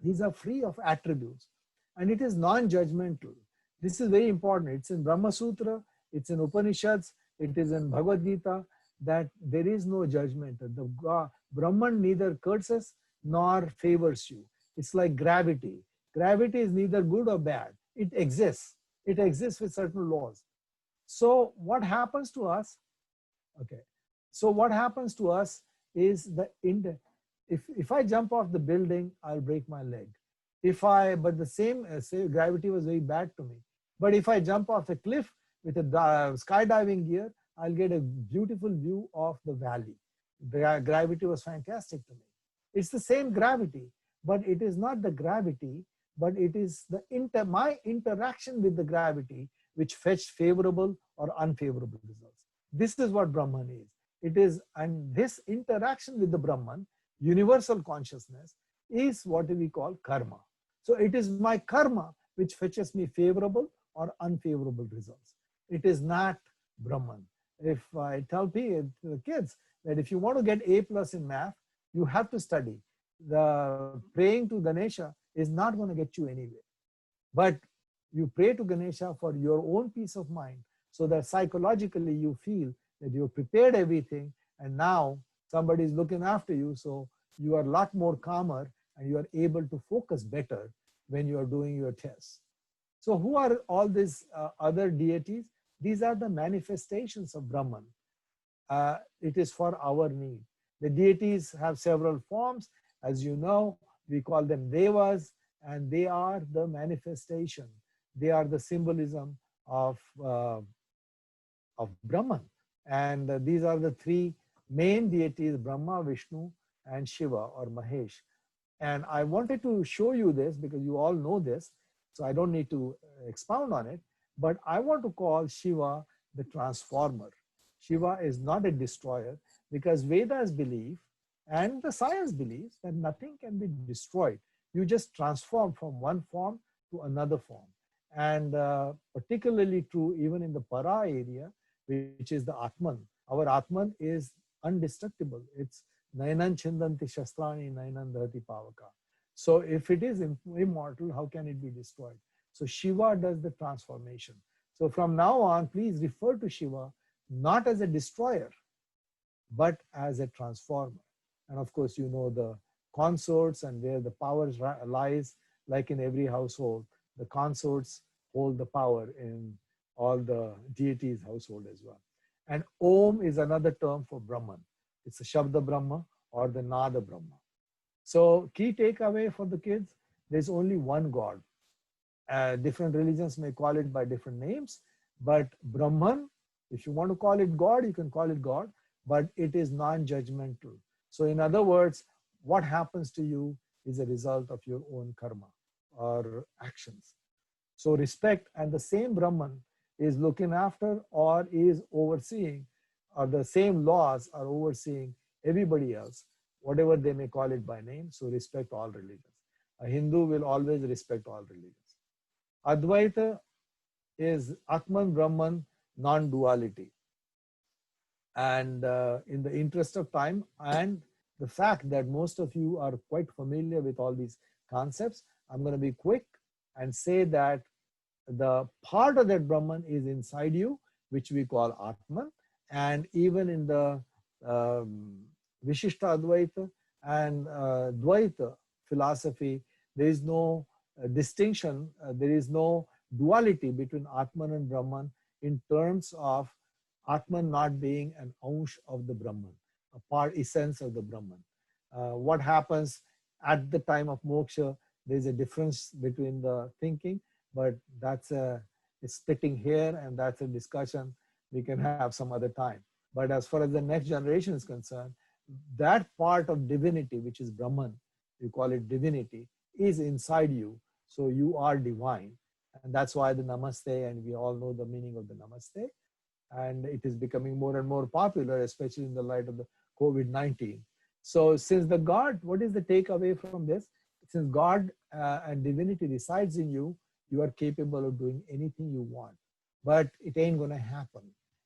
these are free of attributes. And it is non-judgmental. This is very important. It's in Brahma Sutra, it's in Upanishads, it is in Bhagavad Gita, that there is no judgment. The Brahman neither curses nor favors you. It's like gravity. Gravity is neither good or bad. It exists. It exists with certain laws. So what happens to us? Okay. So what happens to us is if I jump off the building, I'll break my leg. But the same say gravity was very bad to me. But if I jump off a cliff with a skydiving gear, I'll get a beautiful view of the valley. The gravity was fantastic to me. It's the same gravity, but it is not the gravity, but it is my interaction with the gravity which fetched favorable or unfavorable results. This is what Brahman is. It is, and this interaction with the Brahman, universal consciousness, is what we call karma. So it is my karma which fetches me favorable or unfavorable results. It is not Brahman. If I tell the kids that if you want to get A+ in math, you have to study. The praying to Ganesha is not going to get you anywhere. But you pray to Ganesha for your own peace of mind, so that psychologically you feel that you've prepared everything and now somebody is looking after you, so you are a lot more calmer and you are able to focus better when you are doing your tests. So who are all these other deities? These are the manifestations of Brahman. It is for our need. The deities have several forms. As you know, we call them devas, and they are the manifestation. They are the symbolism of Brahman. And these are the three main deities, Brahma, Vishnu, and Shiva or Mahesh. And I wanted to show you this because you all know this, so I don't need to expound on it. But I want to call Shiva the transformer. Shiva is not a destroyer, because Vedas believe and the science believes that nothing can be destroyed. You just transform from one form to another form. And particularly true even in the para area, which is the Atman. Our Atman is indestructible. It's Nainan Chindanti Shastrani Nainan Dharati Pavaka. So if it is immortal, how can it be destroyed? So Shiva does the transformation. So from now on, please refer to Shiva not as a destroyer, but as a transformer. And of course, you know the consorts and where the power lies, like in every household, the consorts hold the power in all the deities' household as well. And Om is another term for Brahman. It's a Shabda Brahma or the Nada Brahma. So key takeaway for the kids, there's only one God. Different religions may call it by different names, but Brahman, if you want to call it God, you can call it God, but it is non-judgmental. So in other words, what happens to you is a result of your own karma or actions. So respect, and the same Brahman is looking after or is overseeing, or the same laws are overseeing everybody else, whatever they may call it by name. So respect all religions. A Hindu will always respect all religions. Advaita is Atman, Brahman, non-duality. And in the interest of time and the fact that most of you are quite familiar with all these concepts, I'm going to be quick and say that the part of that Brahman is inside you, which we call Atman. And even in the um, Vishishta Advaita and Dvaita philosophy, there is no distinction, there is no duality between Atman and Brahman in terms of Atman not being an ansh of the Brahman, a part essence of the Brahman. What happens at the time of moksha, there is a difference between the thinking, but that's a splitting here, and that's a discussion we can have some other time. But as far as the next generation is concerned, that part of divinity, which is Brahman, you call it divinity, is inside you. So you are divine. And that's why the namaste, and we all know the meaning of the namaste. And it is becoming more and more popular, especially in the light of the COVID-19. So since the God, what is the takeaway from this? Since God and divinity resides in you, you are capable of doing anything you want. But it ain't going to happen.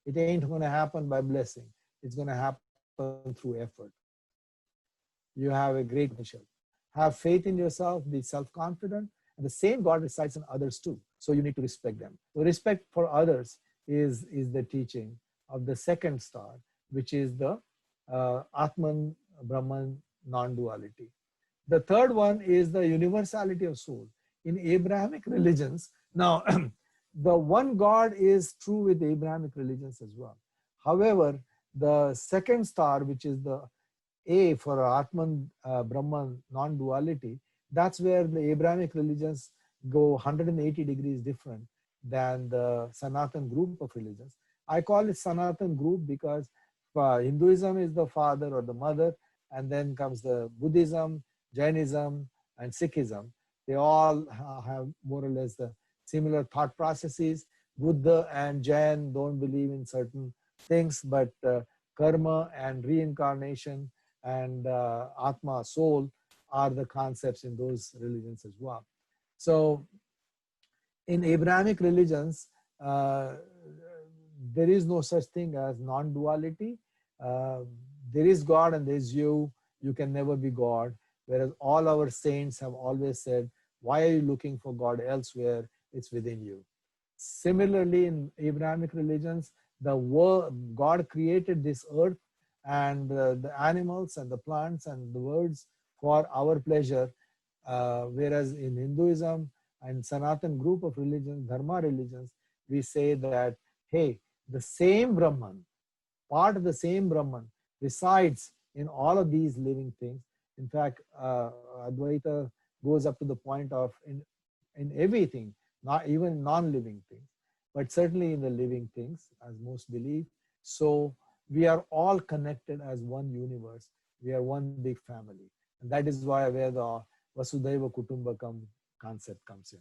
It ain't going to happen by blessing. It's going to happen through effort. You have a great potential. Have faith in yourself, be self-confident, and the same God resides in others too. So you need to respect them. So respect for others is the teaching of the second star, which is the Atman Brahman non-duality. The third one is the universality of soul. In Abrahamic religions, now the one God is true with Abrahamic religions as well. However, the second star, which is the A for Atman Brahman non-duality, that's where the Abrahamic religions go 180 degrees different than the Sanatan group of religions. I call it Sanatan group because Hinduism is the father or the mother, and then comes the Buddhism, Jainism, and Sikhism. They all have more or less the similar thought processes. Buddha and Jain don't believe in certain things, but karma and reincarnation and Atma, soul, are the concepts in those religions as well. So in Abrahamic religions, there is no such thing as non-duality. There is God and there is you. You can never be God. Whereas all our saints have always said, why are you looking for God elsewhere? It's within you. Similarly, in Abrahamic religions, the world, God created this earth and the animals and the plants and the birds for our pleasure. Whereas in Hinduism and Sanatan group of religions, Dharma religions, we say that, hey, the same Brahman, part of the same Brahman resides in all of these living things. In fact, Advaita goes up to the point of in everything, not even non-living things, but certainly in the living things, as most believe. So we are all connected as one universe. We are one big family. And that is why where the Vasudhaiva Kutumbakam concept comes in.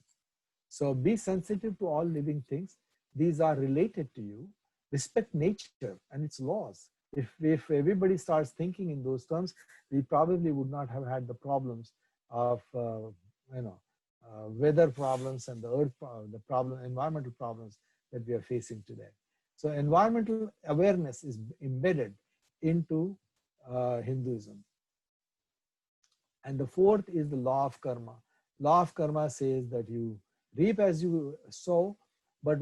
So be sensitive to all living things. These are related to you. Respect nature and its laws. If everybody starts thinking in those terms, we probably would not have had the problems of weather problems and the earth, environmental problems that we are facing today. So environmental awareness is embedded into Hinduism. And the fourth is the law of karma. Law of karma says that you reap as you sow, but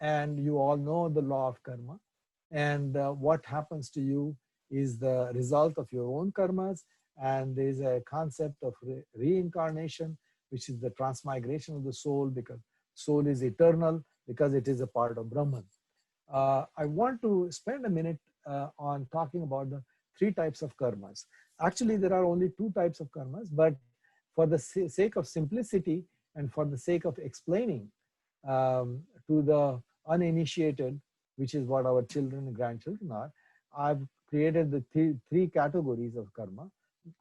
and you all know the law of karma. And what happens to you is the result of your own karmas. And there is a concept of reincarnation, which is the transmigration of the soul, because soul is eternal, because it is a part of Brahman. I want to spend a minute on talking about the three types of karmas. Actually, there are only two types of karmas, but for the sake of simplicity and for the sake of explaining to the uninitiated, which is what our children and grandchildren are, I've created the three categories of karma.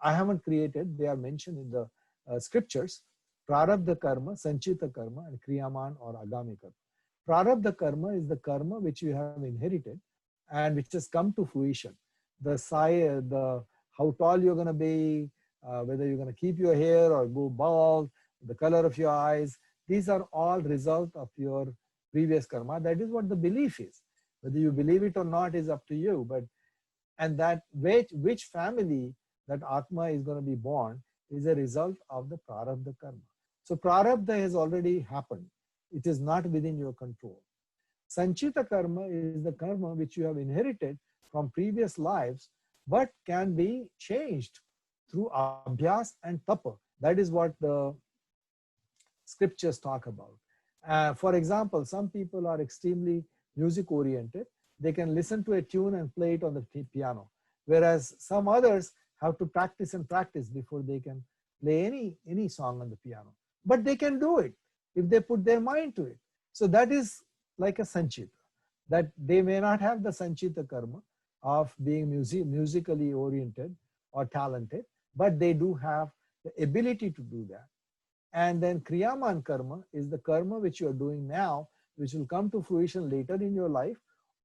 I haven't created, they are mentioned in the scriptures: prarabdha karma, sanchita karma, and kriyaman or agami karma. Prarabdha karma is the karma which you have inherited and which has come to fruition. The size, how tall you're going to be, whether you're going to keep your hair or go bald, the color of your eyes, these are all result of your previous karma. That is what the belief is. Whether you believe it or not is up to you. And that which family that Atma is going to be born is a result of the prarabdha karma. So prarabdha has already happened. It is not within your control. Sanchita karma is the karma which you have inherited from previous lives, but can be changed through abhyas and tapa. That is what the scriptures talk about. For example, some people are extremely music oriented. They can listen to a tune and play it on the piano, whereas some others have to practice and practice before they can play any song on the piano. But they can do it if they put their mind to it. So that is like a sanchita, that they may not have the sanchita karma of being musically oriented or talented, but they do have the ability to do that. And then Kriyaman karma is the karma which you are doing now, which will come to fruition later in your life.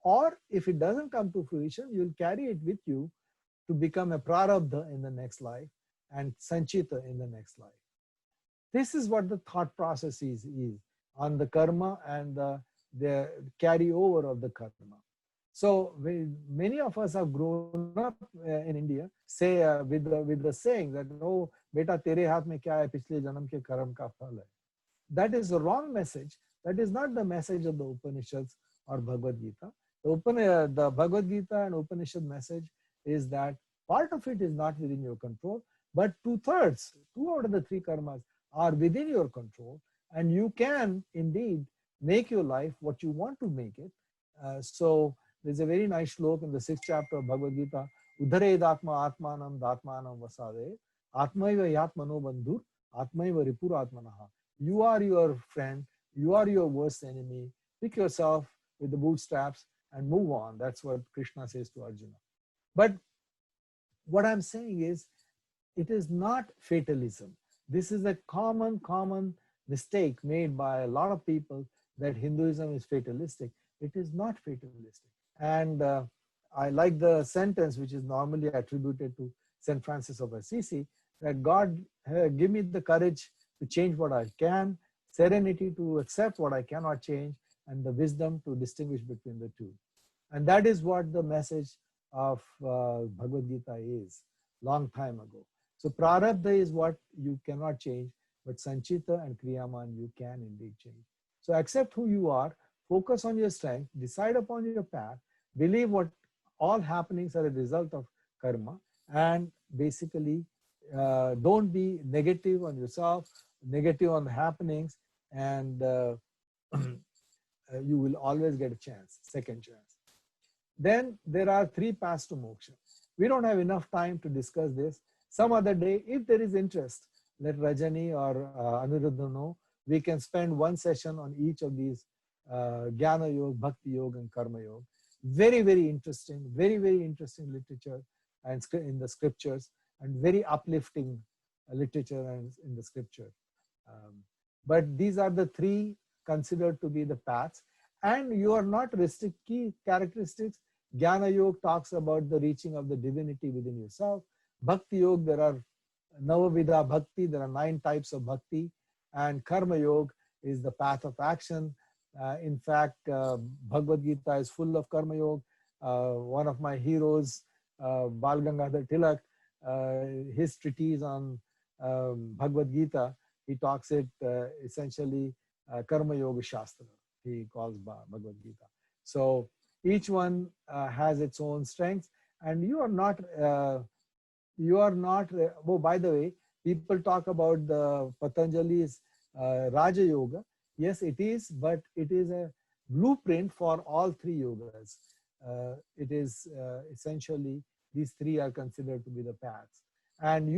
Or if it doesn't come to fruition, you'll carry it with you to become a prarabdha in the next life and sanchita in the next life. This is what the thought process is on the karma and the carryover of the karma. So many of us have grown up in India, say with the saying that, oh, beta tere haath mein kya hai, pichle janam ke karm ka phal hai. That is a wrong message. That is not the message of the Upanishads or Bhagavad Gita. The Bhagavad Gita and Upanishad message is that part of it is not within your control, but two-thirds, 2 out of the 3 karmas are within your control, and you can indeed make your life what you want to make it. So there's a very nice slok in the 6th chapter of Bhagavad Gita. Udharedatma atmanam datmanam vasade atmaiva yatmano bandhur atmaiva ripur atmanaha. You are your friend, you are your worst enemy. Pick yourself with the bootstraps and move on. That's what Krishna says to Arjuna. But what I'm saying is, it is not fatalism. This is a common mistake made by a lot of people, that Hinduism is fatalistic. It is not fatalistic. And I like the sentence which is normally attributed to St. Francis of Assisi, that God give me the courage to change what I can, serenity to accept what I cannot change, and the wisdom to distinguish between the two. And that is what the message of Bhagavad Gita is, long time ago. So prarabdha is what you cannot change, but sanchita and kriyaman you can indeed change. So accept who you are, focus on your strength, decide upon your path, believe what all happenings are a result of karma, and basically don't be negative on yourself, negative on the happenings, and you will always get a chance, second chance. Then there are 3 paths to moksha. We don't have enough time to discuss this. Some other day, if there is interest, let Rajani or Anuruddha know. We can spend 1 session on each of these Jnana Yoga, Bhakti Yoga, and Karma Yoga. Very interesting literature and in the scriptures, and very uplifting literature and in the scripture. But these are the 3 considered to be the paths, and you are not restricted. Key characteristics: Jnana Yoga talks about the reaching of the divinity within yourself. Bhakti Yoga, there are Navavidha Bhakti, there are 9 types of Bhakti, and Karma Yoga is the path of action. In fact, Bhagavad Gita is full of Karma Yoga. One of my heroes, Bal Gangadhar Tilak, his treatise on Bhagavad Gita, he talks it essentially Karma Yoga Shastra, he calls Bhagavad Gita. So each one has its own strengths, and you are not, oh, by the way, people talk about the Patanjali's Raja Yoga. Yes, it is, but it is a blueprint for all 3 yogas. It is essentially, these 3 are considered to be the paths. And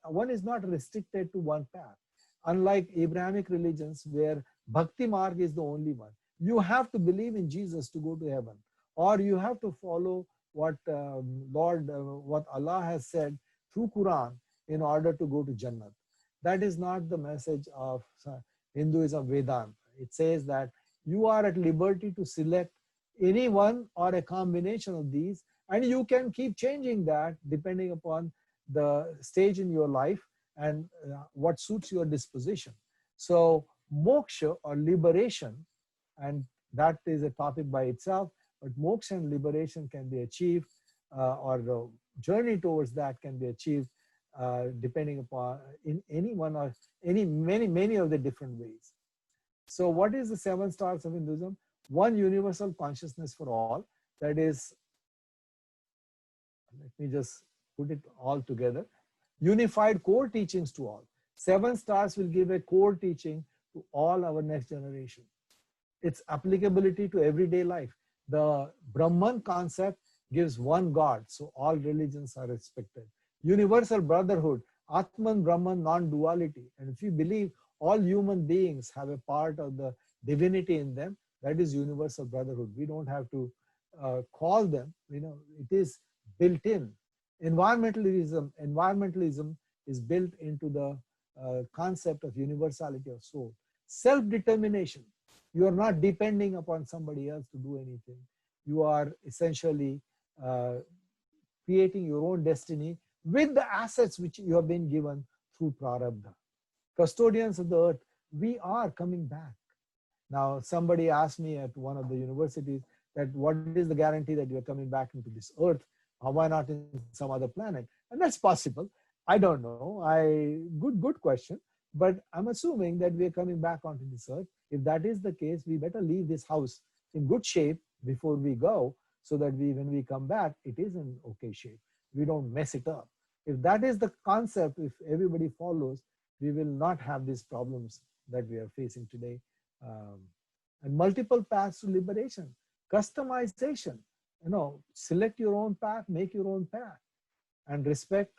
one is not restricted to one path. Unlike Abrahamic religions where Bhakti Marg is the only one. You have to believe in Jesus to go to heaven, or you have to follow what what Allah has said through Quran in order to go to Jannat. That is not the message of Hinduism Vedanta. It says that you are at liberty to select any one or a combination of these, and you can keep changing that depending upon the stage in your life and what suits your disposition. So moksha or liberation, and that is a topic by itself, but moksha and liberation can be achieved, or the journey towards that can be achieved depending upon in any one or many of the different ways. So what is the 7 stars of Hinduism? one universal consciousness for all. That is, let me just put it all together. Unified core teachings to all. 7 stars will give a core teaching to all our next generation. Its applicability to everyday life. The Brahman concept gives one God, so all religions are respected. Universal brotherhood, Atman, Brahman, non-duality. And if you believe all human beings have a part of the divinity in them, that is universal brotherhood. We don't have to call them, it is built in. Environmentalism is built into the concept of universality of soul. Self-determination. You are not depending upon somebody else to do anything. You are essentially creating your own destiny with the assets which you have been given through prarabdha. Custodians of the earth, we are coming back. Now, somebody asked me at one of the universities that what is the guarantee that you are coming back into this earth? Why not in some other planet? And that's possible. I don't know. Good question. But I'm assuming that we are coming back onto this earth. If that is the case, we better leave this house in good shape before we go, so that when we come back, it is in okay shape. We don't mess it up. If that is the concept, if everybody follows, we will not have these problems that we are facing today. And multiple paths to liberation. Customization. Select your own path, make your own path. And respect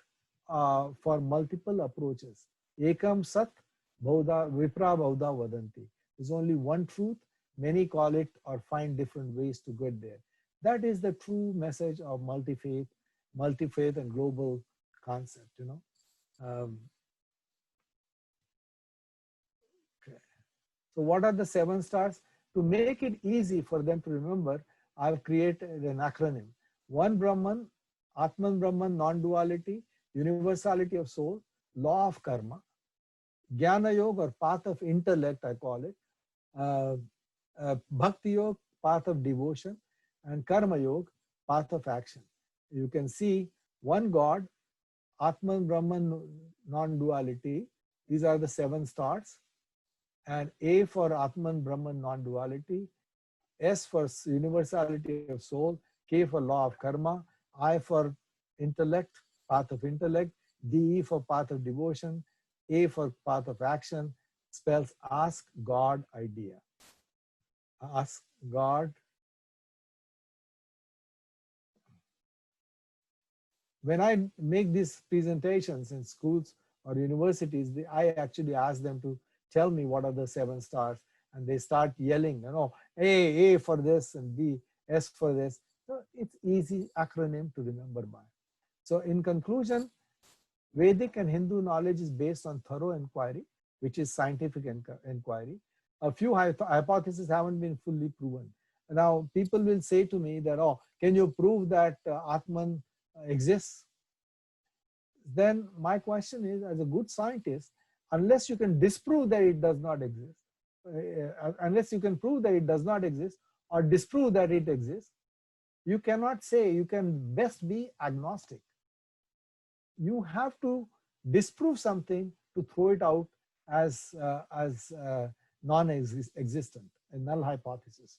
for multiple approaches. Ekam sat bhavda vipra bhavda vadanti. There's only one truth. Many call it or find different ways to get there. That is the true message of multi-faith and global concept, Okay. So what are the 7 stars? To make it easy for them to remember, I've created an acronym. One Brahman, Atman Brahman, non-duality, universality of soul, law of karma, Jnana Yoga or path of intellect, I call it, Bhakti Yoga, path of devotion, and Karma Yoga, path of action. You can see one God, Atman Brahman, non-duality. These are the 7 stars. And A for Atman Brahman, non-duality, S for universality of soul, K for law of karma, I for intellect, path of intellect, DE for path of devotion, A for path of action, spells ask God idea. Ask God. When I make these presentations in schools or universities, I actually ask them to tell me what are the 7 stars, and they start yelling, A for this and B, S for this. So it's easy acronym to remember by. So in conclusion, Vedic and Hindu knowledge is based on thorough inquiry, which is scientific inquiry. A few hypotheses haven't been fully proven. Now, people will say to me that, can you prove that Atman exists? Then my question is, as a good scientist, unless you can disprove that it does not exist, unless you can prove that it does not exist or disprove that it exists, you cannot say, you can best be agnostic. You have to disprove something to throw it out as non-existent, a null hypothesis.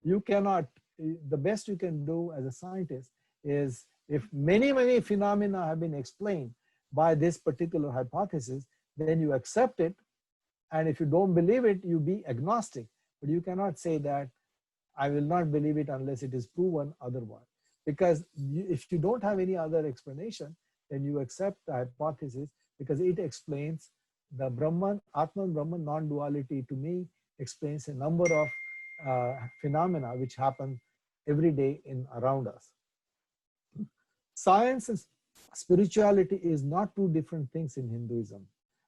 You cannot, the best you can do as a scientist is, if many phenomena have been explained by this particular hypothesis, then you accept it. And if you don't believe it, you be agnostic. But you cannot say that I will not believe it unless it is proven otherwise. Because if you don't have any other explanation, then you accept the hypothesis because it explains the Brahman, Atman Brahman non-duality, to me explains a number of phenomena which happen every day around us. Science and spirituality is not two different things in Hinduism.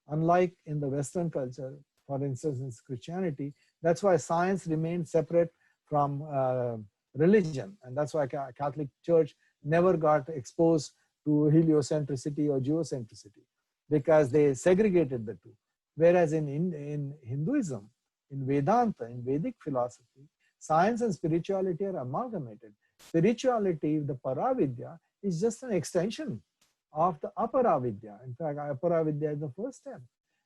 Unlike in the Western culture, for instance, in Christianity, that's why science remained separate from religion. And that's why Catholic Church never got exposed to heliocentricity or geocentricity, because they segregated the two. Whereas in Hinduism, in Vedanta, in Vedic philosophy, science and spirituality are amalgamated. Spirituality, the Paravidya, is just an extension of the Aparavidya. In fact, Aparavidya is the first step.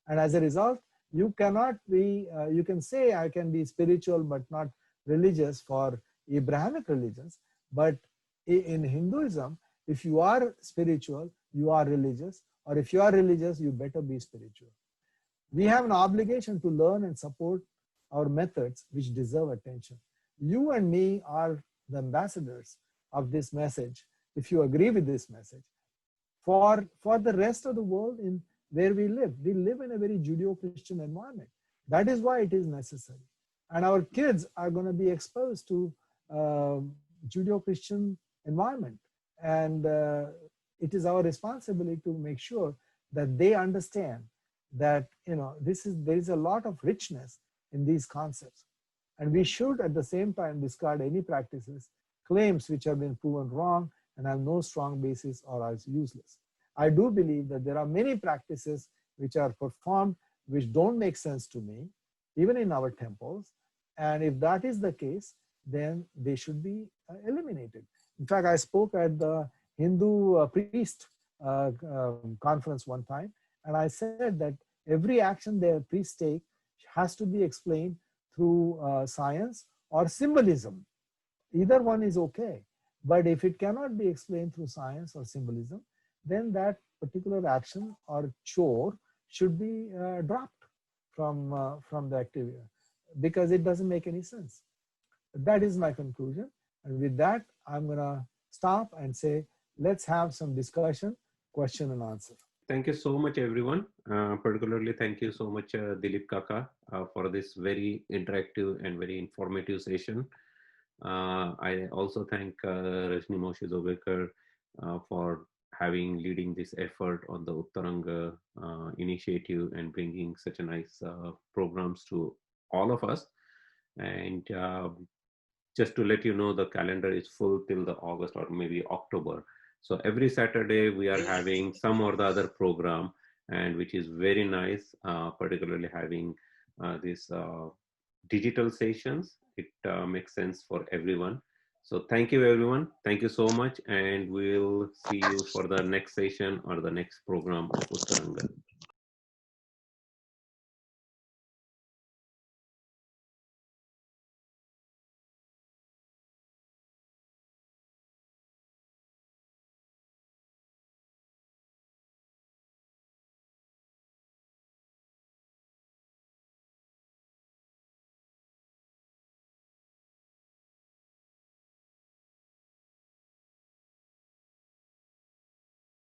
And as a result, you cannot be, you can say I can be spiritual but not religious for Abrahamic religions, but in Hinduism, if you are spiritual, you are religious, or if you are religious, you better be spiritual. We have an obligation to learn and support our methods which deserve attention. You and me are the ambassadors of this message, if you agree with this message, for the rest of the world in where we live. We live in a very Judeo-Christian environment. That is why it is necessary. And our kids are going to be exposed to Judeo-Christian environment. And it is our responsibility to make sure that they understand that there is a lot of richness in these concepts. And we should at the same time discard any practices, claims which have been proven wrong and have no strong basis or are useless. I do believe that there are many practices which are performed which don't make sense to me, even in our temples. And if that is the case, then they should be eliminated. In fact, I spoke at the Hindu priest conference one time, and I said that every action their priests take has to be explained through science or symbolism. Either one is okay. But if it cannot be explained through science or symbolism, then that particular action or chore should be dropped from the activity, because it doesn't make any sense. That is my conclusion. And with that, I'm going to stop and say, let's have some discussion, question and answer. Thank you so much, everyone. Particularly, thank you so much, Dilip Kaka, for this very interactive and very informative session. I also thank Rajni Moshe Zobekar for leading this effort on the Uttaranga initiative and bringing such a nice programs to all of us. And just to let you know, the calendar is full till the August or maybe October. So every Saturday we are having some or the other program, and which is very nice, particularly having these digital sessions. It makes sense for everyone. So thank you, everyone. Thank you so much. And we'll see you for the next session or the next program of Uttaranga.